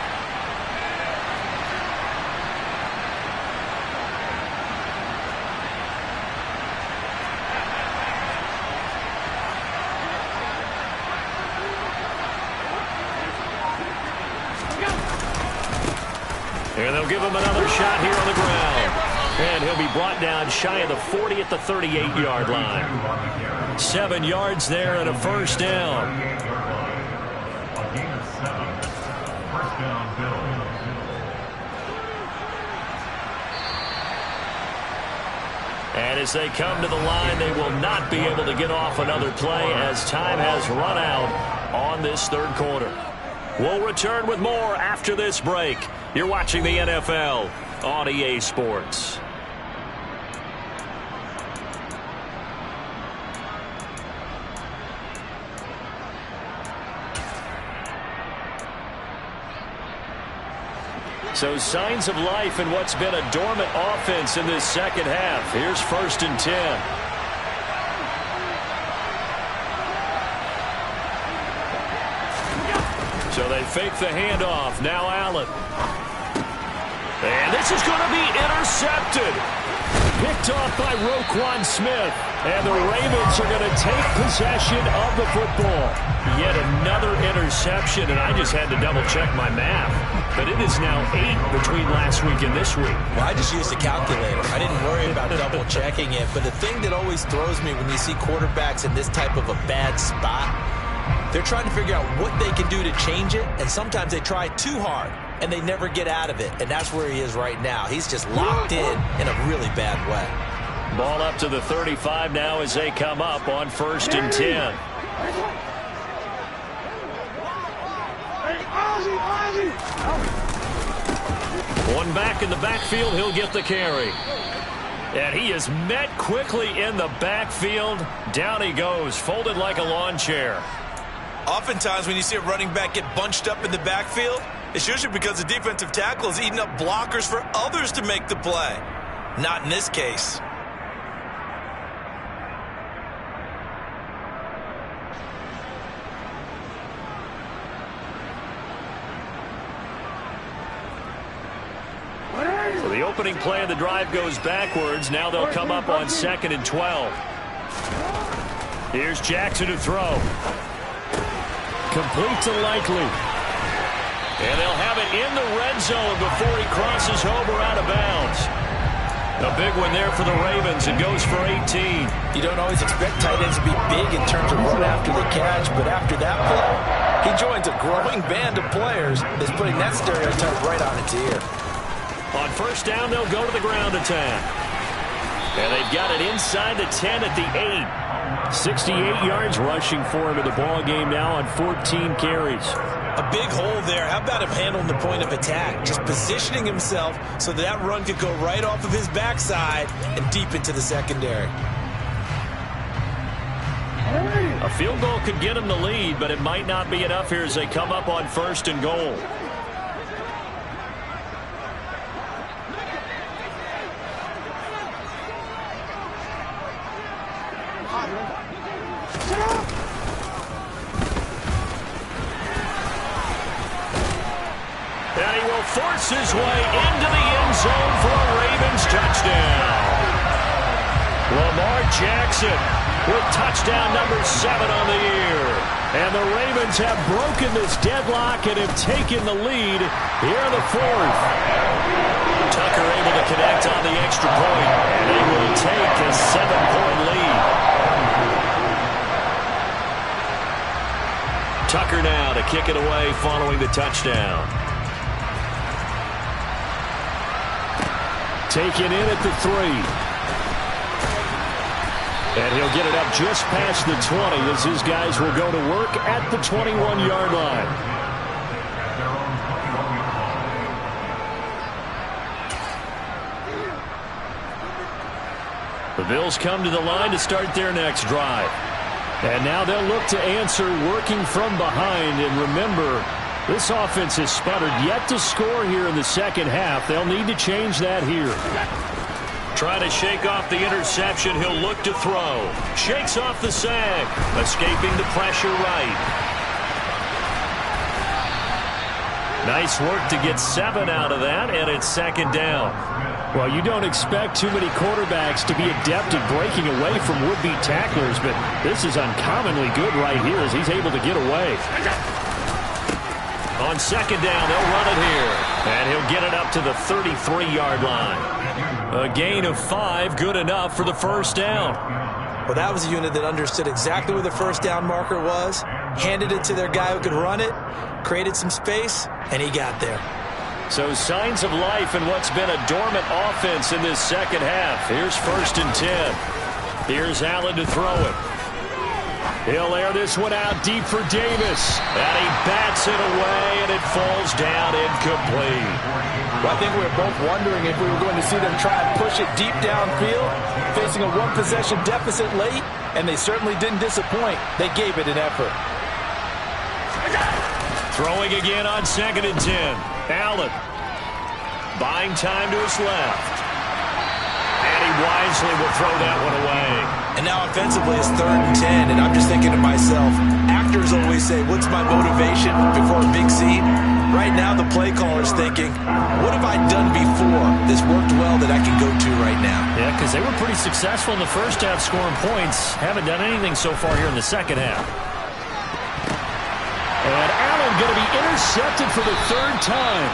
And they'll give him another shot here on the ground. And he'll be brought down shy of the 40 at the 38-yard line. 7 yards there and a 1st down. A gain of 7. 1st down, Bills. And as they come to the line, they will not be able to get off another play as time has run out on this 3rd quarter. We'll return with more after this break. You're watching the NFL on EA Sports. So signs of life in what's been a dormant offense in this second half. Here's 1st and 10. So they fake the handoff. Now Allen. And this is going to be intercepted. Picked off by Roquan Smith. And the Ravens are going to take possession of the football. Yet another interception, and I just had to double-check my math. But it is now 8 between last week and this week. Well, I just used a calculator. I didn't worry about double-checking it. But the thing that always throws me when you see quarterbacks in this type of a bad spot, they're trying to figure out what they can do to change it, and sometimes they try too hard, and they never get out of it. And that's where he is right now. He's just locked in a really bad way. Ball up to the 35 now as they come up on 1st and 10. One back in the backfield, he'll get the carry. And he is met quickly in the backfield. Down he goes, folded like a lawn chair. Oftentimes when you see a running back get bunched up in the backfield, it's usually because the defensive tackle is eating up blockers for others to make the play. Not in this case. So the opening play of the drive goes backwards. Now they'll come up on 2nd and 12. Here's Jackson to throw. Complete to Likely. And they'll have it in the red zone before he crosses over out of bounds. A big one there for the Ravens. It goes for 18. You don't always expect tight ends to be big in terms of run after the catch, but after that play, he joins a growing band of players that's putting that stereotype right on its ear. On 1st down, they'll go to the ground attack. And they've got it inside the 10 at the 8. 68 yards rushing for him in the ball game now on 14 carries. A big hole there. How about him handling the point of attack? Just positioning himself so that run could go right off of his backside and deep into the secondary. A field goal could get him the lead, but it might not be enough here as they come up on 1st and goal. And he will force his way into the end zone for a Ravens touchdown. Lamar Jackson with touchdown number 7 on the year. And the Ravens have broken this deadlock and have taken the lead here in the 4th. Tucker able to connect on the extra point, and they will take a 7-point lead. Tucker now to kick it away following the touchdown. Taken in at the 3. And he'll get it up just past the 20 as his guys will go to work at the 21-yard line. The Bills come to the line to start their next drive. And now they'll look to answer working from behind. And remember, this offense has sputtered yet to score here in the second half. They'll need to change that here. Trying to shake off the interception. He'll look to throw. Shakes off the sag. Escaping the pressure right. Nice work to get 7 out of that, and it's 2nd down. Well, you don't expect too many quarterbacks to be adept at breaking away from would-be tacklers, but this is uncommonly good right here as he's able to get away. On 2nd down, they'll run it here. And he'll get it up to the 33-yard line. A gain of 5, good enough for the 1st down. Well, that was a unit that understood exactly where the 1st down marker was, handed it to their guy who could run it, created some space, and he got there. So signs of life in what's been a dormant offense in this second half. Here's 1st and 10. Here's Allen to throw it. He'll air this one out deep for Davis. And he bats it away, and it falls down incomplete. Well, I think we were both wondering if we were going to see them try and push it deep downfield, facing a one-possession deficit late, and they certainly didn't disappoint. They gave it an effort. Throwing again on 2nd and 10. Allen buying time to his left. And he wisely will throw that one away. And now offensively it's 3rd and 10, and I'm just thinking to myself, actors always say, what's my motivation before a big scene? Right now the play caller's thinking, what have I done before this worked well that I can go to right now? Yeah, because they were pretty successful in the first half scoring points. Haven't done anything so far here in the second half. And going to be intercepted for the third time.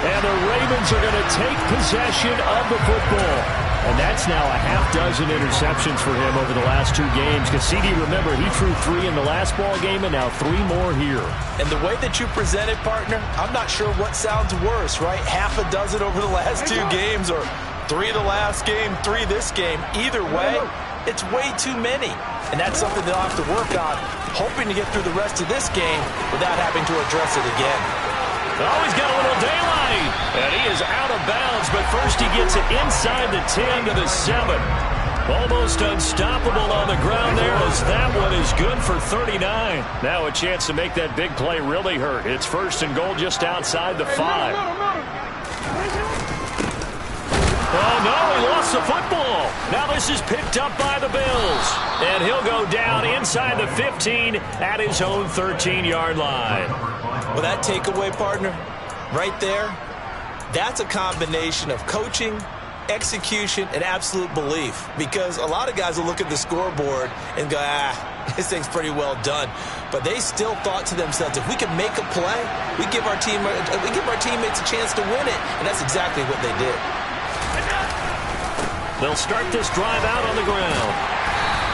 And the Ravens are going to take possession of the football. And that's now a half dozen interceptions for him over the last 2 games. Because CD, remember, he threw 3 in the last ball game and now 3 more here. And the way that you present it, partner, I'm not sure what sounds worse, right? Half a dozen over the last 2 games or 3 the last game, 3 this game. Either way, it's way too many. And that's something they'll have to work on, hoping to get through the rest of this game without having to address it again. Oh, he's got a little daylight. And he is out of bounds, but first he gets it inside the 10 to the 7. Almost unstoppable on the ground there as that one is good for 39. Now a chance to make that big play really hurt. It's 1st and goal just outside the 5. Oh, no, he lost the football. Now this is picked up by the Bills. And he'll go down inside the 15 at his own 13-yard line. Well, that takeaway, partner, right there, that's a combination of coaching, execution, and absolute belief. Because a lot of guys will look at the scoreboard and go, this thing's pretty well done. But they still thought to themselves, if we can make a play, we give our teammates a chance to win it. And that's exactly what they did. They'll start this drive out on the ground.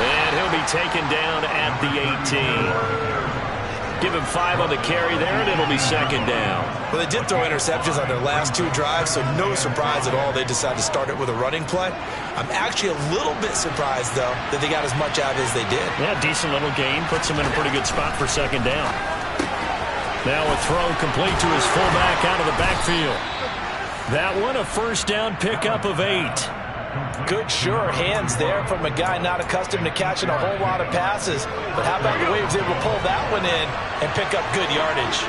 And he'll be taken down at the 18. Give him 5 on the carry there, and it'll be 2nd down. Well, they did throw interceptions on their last 2 drives, so no surprise at all they decided to start it with a running play. I'm actually a little bit surprised, though, that they got as much out as they did. Yeah, decent little gain. Puts him in a pretty good spot for 2nd down. Now a throw complete to his fullback out of the backfield. That one a 1st down pickup of 8. Good, sure hands there from a guy not accustomed to catching a whole lot of passes. But how about the way he was able to pull that one in and pick up good yardage?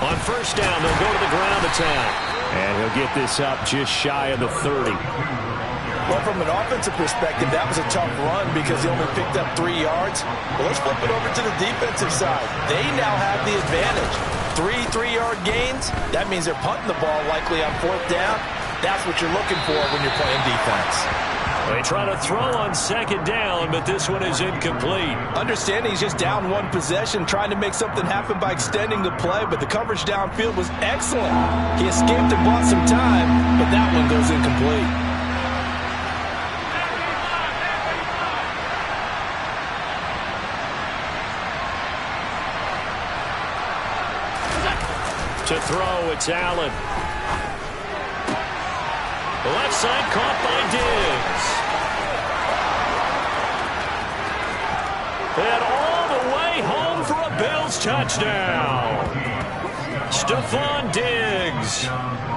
On 1st down, they'll go to the ground attack. And he'll get this up just shy of the 30. Well, from an offensive perspective, that was a tough run because he only picked up 3 yards. Well, let's flip it over to the defensive side. They now have the advantage. 3 3-yard gains. That means they're punting the ball likely on 4th down. That's what you're looking for when you're playing defense. They try to throw on 2nd down, but this one is incomplete. Understanding he's just down 1 possession, trying to make something happen by extending the play, but the coverage downfield was excellent. He escaped and bought some time, but that one goes incomplete. To throw, it's Allen. The left side caught by Diggs. And all the way home for a Bills touchdown. Stephon Diggs,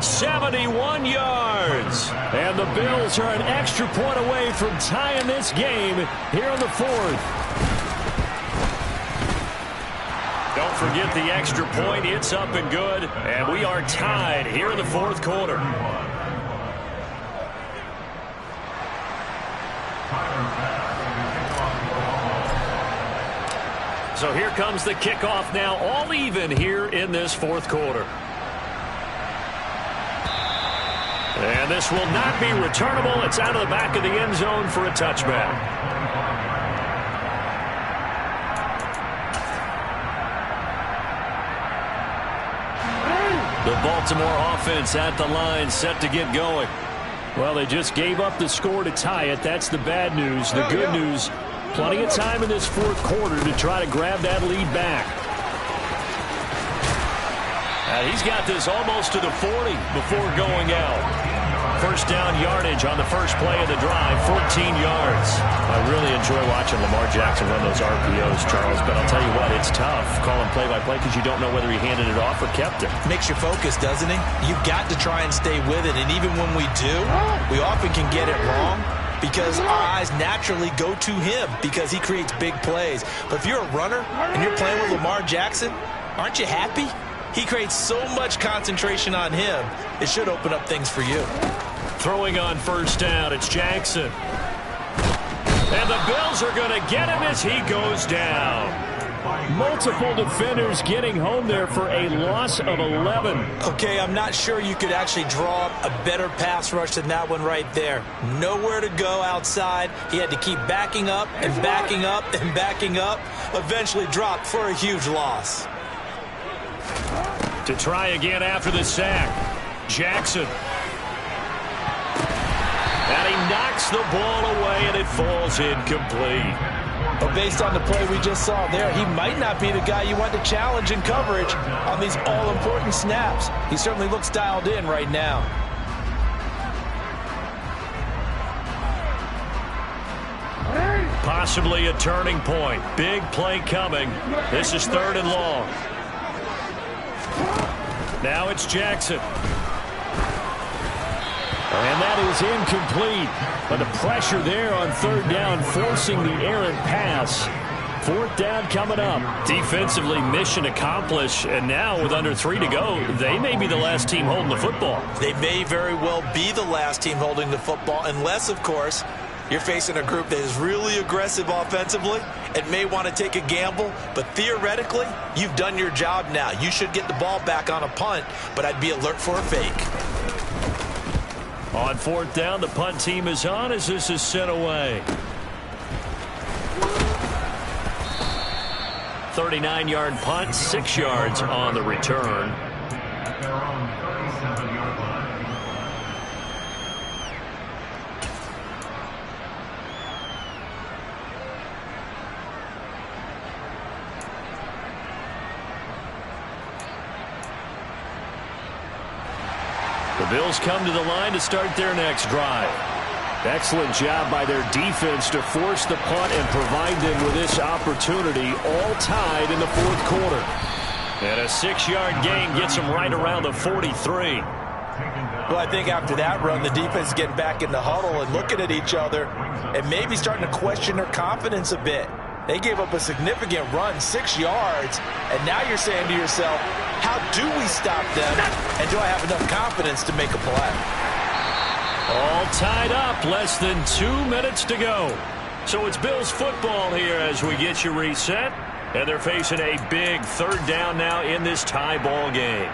71 yards. And the Bills are an extra point away from tying this game here in the 4th. Don't forget the extra point. It's up and good. And we are tied here in the 4th quarter. So here comes the kickoff now, all even here in this 4th quarter. And this will not be returnable. It's out of the back of the end zone for a touchback. The Baltimore offense at the line, set to get going. Well, they just gave up the score to tie it. That's the bad news. The good news, plenty of time in this 4th quarter to try to grab that lead back. He's got this almost to the 40 before going out. 1st down yardage on the first play of the drive, 14 yards. I really enjoy watching Lamar Jackson run those RPOs, Charles, but I'll tell you what, it's tough calling play-by-play because you don't know whether he handed it off or kept it. Makes you focus, doesn't it? You've got to try and stay with it, and even when we do, we often can get it wrong because our eyes naturally go to him because he creates big plays. But if you're a runner and you're playing with Lamar Jackson, aren't you happy? He creates so much concentration on him, it should open up things for you. Throwing on 1st down, it's Jackson. And the Bills are going to get him as he goes down. Multiple defenders getting home there for a loss of 11. Okay, I'm not sure you could actually draw up a better pass rush than that one right there. Nowhere to go outside. He had to keep backing up and backing up and backing up. Eventually dropped for a huge loss. To try again after the sack, Jackson. And he knocks the ball away, and it falls incomplete. But based on the play we just saw there, he might not be the guy you want to challenge in coverage on these all-important snaps. He certainly looks dialed in right now. Possibly a turning point. Big play coming. This is 3rd and long. Now it's Jackson. And that is incomplete. But the pressure there on 3rd down, forcing the errant pass. 4th down coming up. Defensively, mission accomplished. And now with under 3 to go, they may be the last team holding the football. They may very well be the last team holding the football, unless, of course, you're facing a group that is really aggressive offensively and may want to take a gamble. But theoretically, you've done your job now. You should get the ball back on a punt, but I'd be alert for a fake. On 4th down, the punt team is on as this is sent away. 39-yard punt, 6 yards on the return. At their own 37-yard line. The Bills come to the line to start their next drive. Excellent job by their defense to force the punt and provide them with this opportunity, all tied in the 4th quarter. And a 6-yard gain gets them right around the 43. Well, I think after that run, the defense is getting back in the huddle and looking at each other and maybe starting to question their confidence a bit. They gave up a significant run, 6 yards, and now you're saying to yourself, how do we stop them, and do I have enough confidence to make a play? All tied up, less than 2 minutes to go. So it's Bills football here as we get you reset, and they're facing a big 3rd down now in this tie ball game.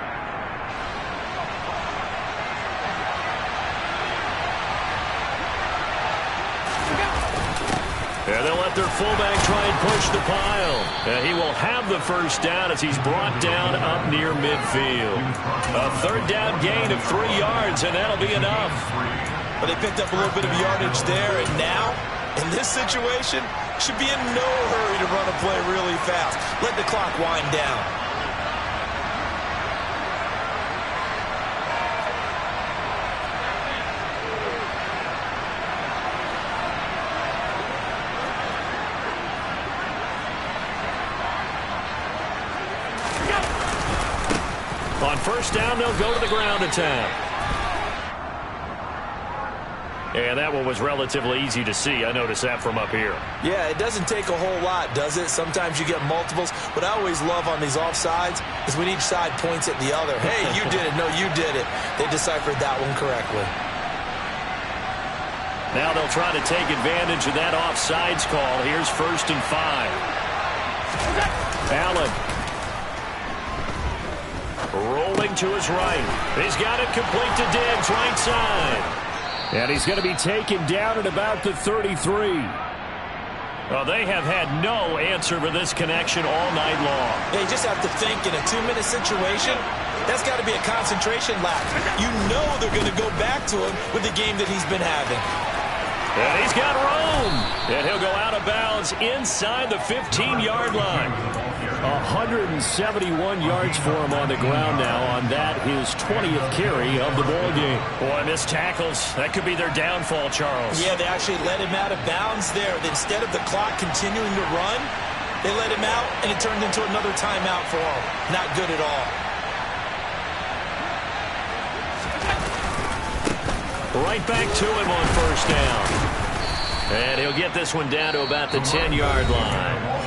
And they'll let their fullback try and push the pile. And he will have the 1st down as he's brought down up near midfield. A 3rd down gain of 3 yards, and that'll be enough. But they picked up a little bit of yardage there, and now, in this situation, should be in no hurry to run a play really fast. Let the clock wind down. On 1st down, they'll go to the ground attack. And that one was relatively easy to see. I noticed that from up here. Yeah, it doesn't take a whole lot, does it? Sometimes you get multiples. What I always love on these offsides is when each side points at the other. Hey, you did it. No, you did it. They deciphered that one correctly. Now they'll try to take advantage of that offsides call. Here's 1st and 5. Allen. Rolling to his right. He's got it complete to Diggs, right side. And he's going to be taken down at about the 33. Well, they have had no answer for this connection all night long. They just have to think in a 2-minute situation, that's got to be a concentration lapse. You know they're going to go back to him with the game that he's been having. And he's got room. And he'll go out of bounds inside the 15-yard line. 171 yards for him on the ground now on that, his 20th carry of the ball game. Boy, missed tackles. That could be their downfall, Charles. Yeah, they actually let him out of bounds there. Instead of the clock continuing to run, they let him out, and it turned into another timeout for him. Not good at all. Right back to him on 1st down. And he'll get this one down to about the 10-yard line.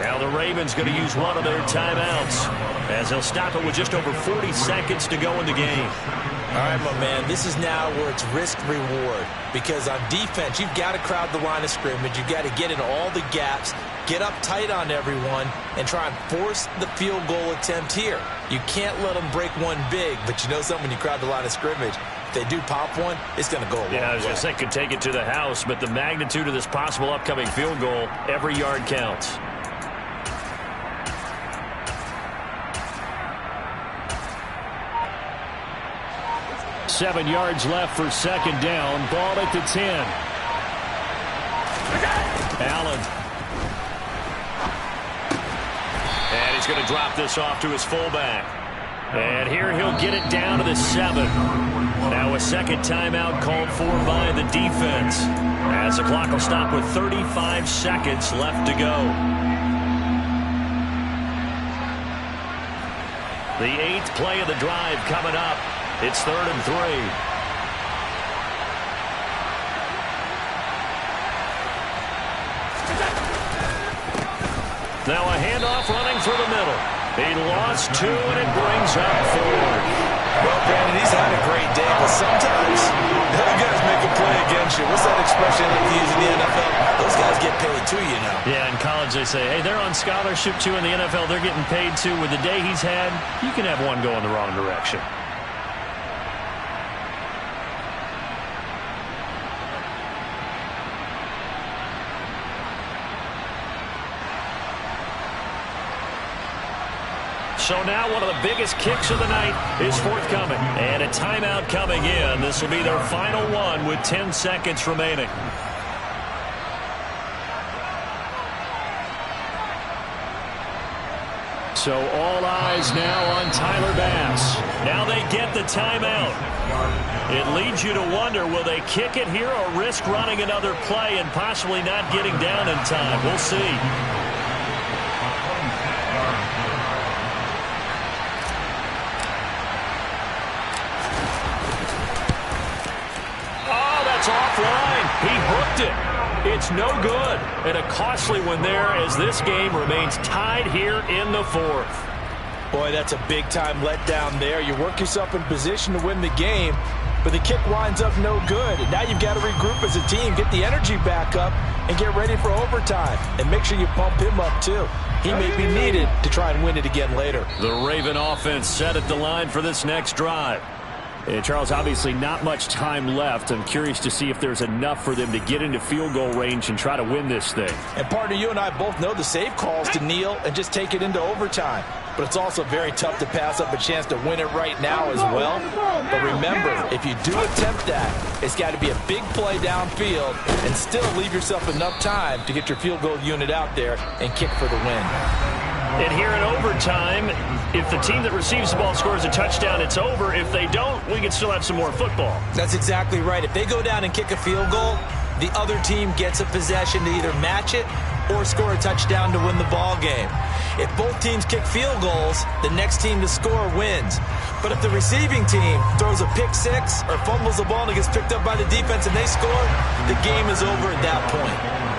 Now the Ravens going to use one of their timeouts as they'll stop it with just over 40 seconds to go in the game. All right, my man, this is now where it's risk-reward, because on defense, you've got to crowd the line of scrimmage. You've got to get in all the gaps, get up tight on everyone and try and force the field goal attempt here. You can't let them break one big, but you know something, when you crowd the line of scrimmage, if they do pop one, it's going to go a long way. Yeah, I was going to say, could take it to the house, but the magnitude of this possible upcoming field goal, every yard counts. Seven yards left for second down. Ball at the 10. Allen. And he's going to drop this off to his fullback. And here he'll get it down to the 7. Now a second timeout called for by the defense, as the clock will stop with 35 seconds left to go. The 8th play of the drive coming up. It's 3rd and 3. Now a handoff running through the middle. He lost 2, and it brings up 4. Well, Brandon, he's had a great day, but sometimes the other guys make a play against you. What's that expression they use in the NFL? Those guys get paid too, you know. Yeah, in college they say, hey, they're on scholarship too. In the NFL, they're getting paid too. With the day he's had, you can have one go in the wrong direction. So now one of the biggest kicks of the night is forthcoming. And a timeout coming in. This will be their final one with 10 seconds remaining. So all eyes now on Tyler Bass. Now they get the timeout. It leads you to wonder, will they kick it here or risk running another play and possibly not getting down in time? We'll see. Offline. He hooked it. It's no good. And a costly one there as this game remains tied here in the 4th. Boy, that's a big-time letdown there. You work yourself in position to win the game, but the kick winds up no good. And now you've got to regroup as a team, get the energy back up, and get ready for overtime. And make sure you pump him up, too. He may be needed to try and win it again later. The Raven offense set at the line for this next drive. And Charles, obviously not much time left. I'm curious to see if there's enough for them to get into field goal range and try to win this thing. And partner, you and I both know the save calls to kneel and just take it into overtime. But it's also very tough to pass up a chance to win it right now as well. But remember, if you do attempt that, it's got to be a big play downfield and still leave yourself enough time to get your field goal unit out there and kick for the win. And here in overtime, if the team that receives the ball scores a touchdown, it's over. If they don't, we can still have some more football. That's exactly right. If they go down and kick a field goal, the other team gets a possession to either match it or score a touchdown to win the ball game. If both teams kick field goals, the next team to score wins. But if the receiving team throws a pick six or fumbles the ball and it gets picked up by the defense and they score, the game is over at that point.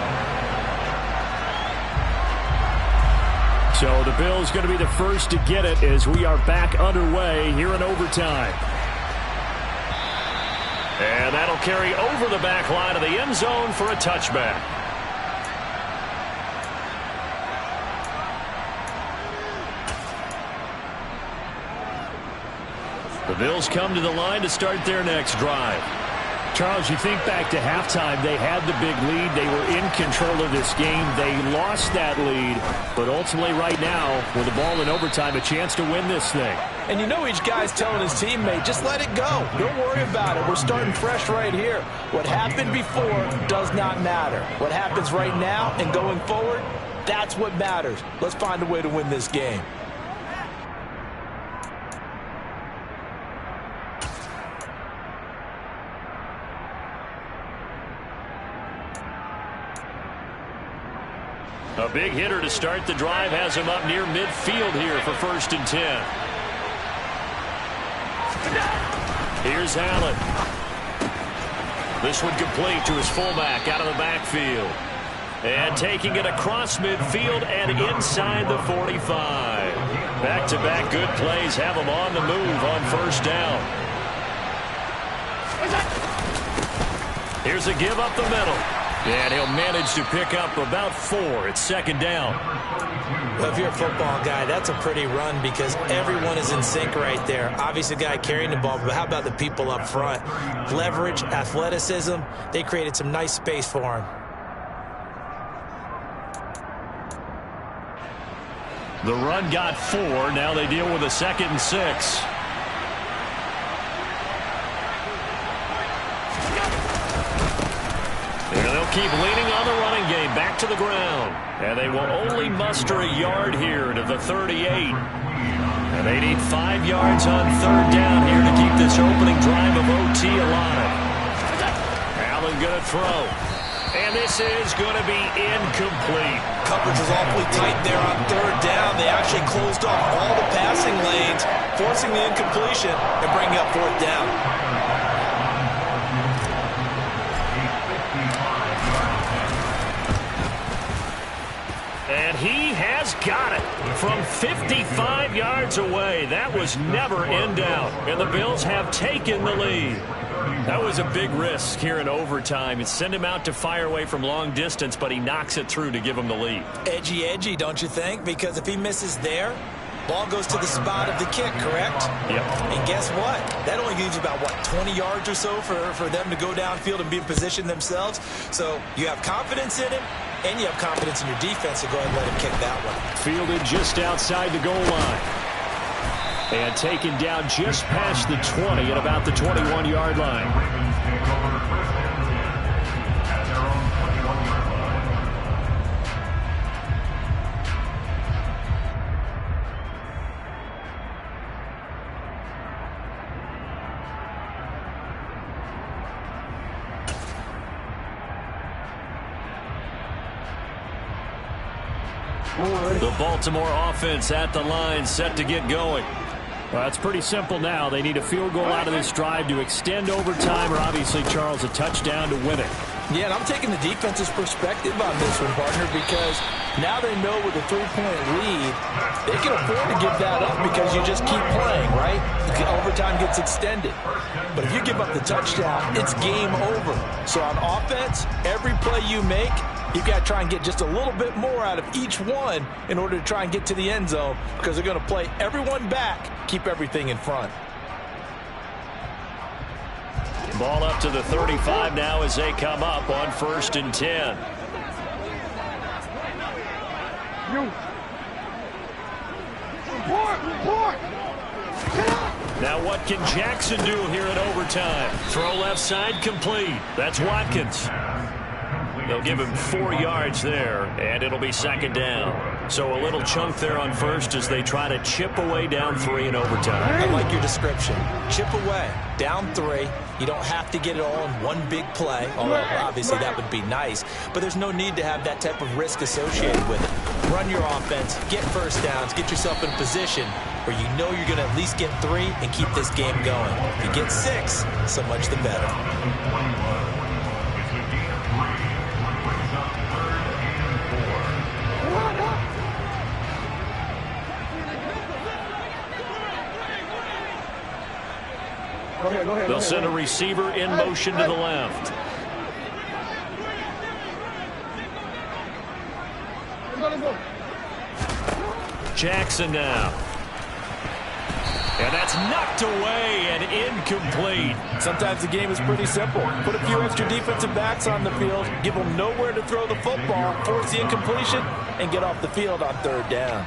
So the Bills going to be the first to get it as we are back underway here in overtime. And that'll carry over the back line of the end zone for a touchback. The Bills come to the line to start their next drive. Charles, you think back to halftime, they had the big lead. They were in control of this game. They lost that lead. But ultimately right now, with the ball in overtime, a chance to win this thing. And you know each guy's telling his teammate, just let it go. Don't worry about it. We're starting fresh right here. What happened before does not matter. What happens right now and going forward, that's what matters. Let's find a way to win this game. A big hitter to start the drive has him up near midfield here for 1st and 10. Here's Allen. This one complete to his fullback out of the backfield. And taking it across midfield and inside the 45. Back-to-back good plays have him on the move on 1st down. Here's a give up the middle. And he'll manage to pick up about 4. It's second down. Well, if you're a football guy, that's a pretty run because everyone is in sync right there. Obviously, the guy carrying the ball, but how about the people up front? Leverage, athleticism, they created some nice space for him. The run got 4. Now they deal with a 2nd and 6. And they'll keep leaning on the running game back to the ground. And they will only muster a yard here to the 38. And they need 5 yards on 3rd down here to keep this opening drive of OT alive. Allen going to throw. And this is going to be incomplete. Coverage was awfully tight there on 3rd down. They actually closed off all the passing lanes, forcing the incompletion and bringing up 4th down. And he has got it from 55 yards away. That was never in doubt. And the Bills have taken the lead. That was a big risk here in overtime. It sent him out to fire away from long distance, but he knocks it through to give him the lead. Edgy, don't you think? Because if he misses there, ball goes to the spot of the kick, correct? Yep. And guess what? That only leaves about, 20 yards or so for them to go downfield and be in position themselves. So you have confidence in him, and you have confidence in your defense to go ahead and let him kick that one. Fielded just outside the goal line. And taken down just past the 20 at about the 21-yard line. Ravens take over 1st and 10 at their own 21-yard line. The Baltimore offense at the line, set to get going. Well, it's pretty simple now. They need a field goal out of this drive to extend overtime, or obviously, Charles, a touchdown to win it. Yeah, and I'm taking the defense's perspective on this one, partner, because now they know with a 3-point lead, they can afford to give that up because you just keep playing, right? Overtime gets extended. But if you give up the touchdown, it's game over. So on offense, every play you make, you've got to try and get just a little bit more out of each one in order to try and get to the end zone because they're going to play everyone back, keep everything in front. Ball up to the 35 now as they come up on 1st and 10. Now what can Jackson do here in overtime? Throw left side complete. That's Watkins. They'll give him 4 yards there, and it'll be 2nd down. So a little chunk there on 1st as they try to chip away down 3 in overtime. I like your description. Chip away, down 3. You don't have to get it all in one big play, although obviously that would be nice. But there's no need to have that type of risk associated with it. Run your offense, get 1st downs, get yourself in a position where you know you're going to at least get 3 and keep this game going. If you get 6, so much the better. They'll send a receiver in motion to the left. Jackson now. And that's knocked away and incomplete. Sometimes the game is pretty simple. Put a few extra defensive backs on the field, give them nowhere to throw the football, force the incompletion, and get off the field on 3rd down.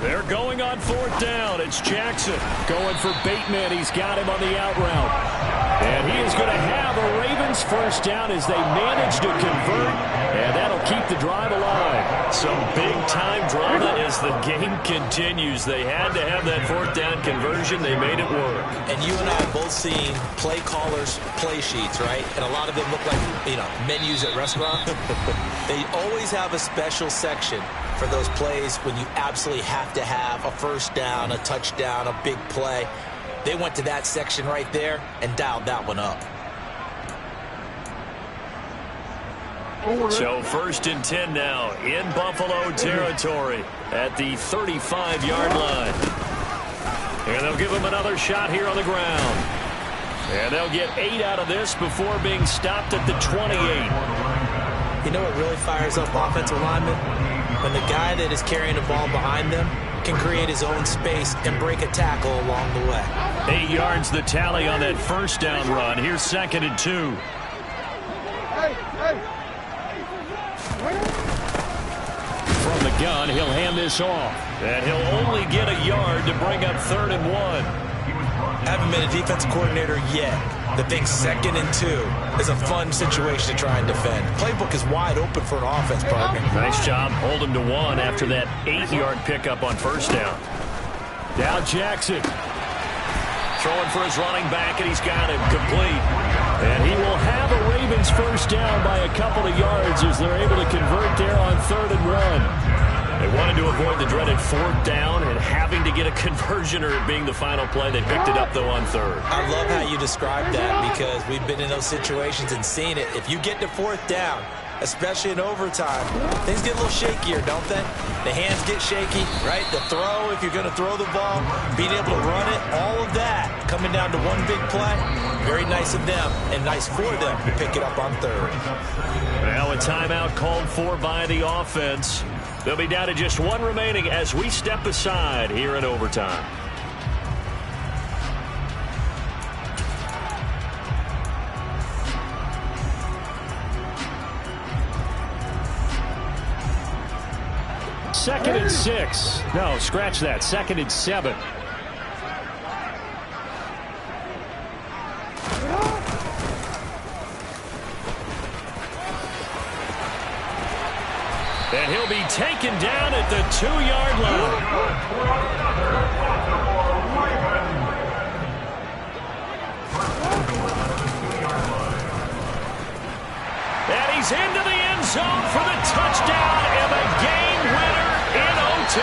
They're going on 4th down. It's Jackson going for Bateman. He's got him on the out route. And he is going to have a Ravens 1st down as they manage to convert. And that'll keep the drive alive. Some big-time drama as the game continues. They had to have that fourth down conversion. They made it work. And you and I have both seen play callers' play sheets, right? And a lot of them look like, menus at restaurants. They always have a special section for those plays when you absolutely have to have a first down, a touchdown, a big play. They went to that section right there and dialed that one up. So 1st and 10 now in Buffalo territory at the 35-yard line. And they'll give him another shot here on the ground. And they'll get 8 out of this before being stopped at the 28. You know what really fires up offensive linemen? When the guy that is carrying the ball behind them can create his own space and break a tackle along the way. 8 yards the tally on that first down run. Here's 2nd and 2. From the gun, he'll hand this off. And he'll only get a yard to bring up 3rd and 1. Haven't been a defensive coordinator yet that thinks 2nd and 2 is a fun situation to try and defend. Playbook is wide open for an offense, partner. Nice job. Hold him to 1 after that 8-yard pickup on first down. Now Jackson. Throwing for his running back, and he's got him complete. And he will have a Ravens first down by a couple of yards as they're able to convert there on 3rd and 1. They wanted to avoid the dreaded 4th down and having to get a conversion or it being the final play. They picked it up, though, on 3rd. I love how you described that because we've been in those situations and seen it. If you get to 4th down, especially in overtime, things get a little shakier, don't they? The hands get shaky, right? The throw, if you're going to throw the ball, being able to run it, all of that coming down to one big play. Very nice of them and nice for them to pick it up on 3rd. Now a timeout called for by the offense. They'll be down to just 1 remaining as we step aside here in overtime. Second and 6. No, scratch that. 2nd and 7. And he'll be taken down at the 2-yard line. And he's into the end zone for the touchdown and the game winner in OT.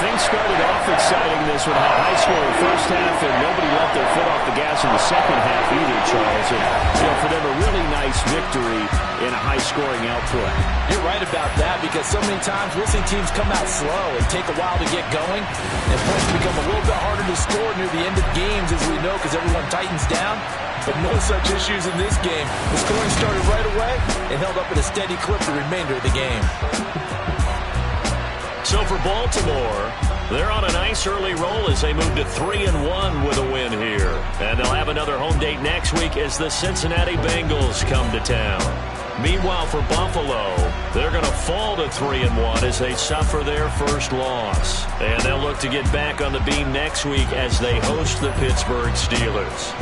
Things started off exciting this one. Had a high-scoring first half, and nobody let their foot off the gas in the second half either, Charles. And, for them, a really nice victory in a high-scoring output. You're right about that because so many times we'll see teams come out slow and take a while to get going, and points become a little bit harder to score near the end of games, as we know, because everyone tightens down. But no such issues in this game. The scoring started right away and held up at a steady clip the remainder of the game. So for Baltimore, they're on a nice early roll as they move to 3-1 with a win here. And they'll have another home date next week as the Cincinnati Bengals come to town. Meanwhile, for Buffalo, they're going to fall to 3-1 as they suffer their first loss. And they'll look to get back on the beam next week as they host the Pittsburgh Steelers.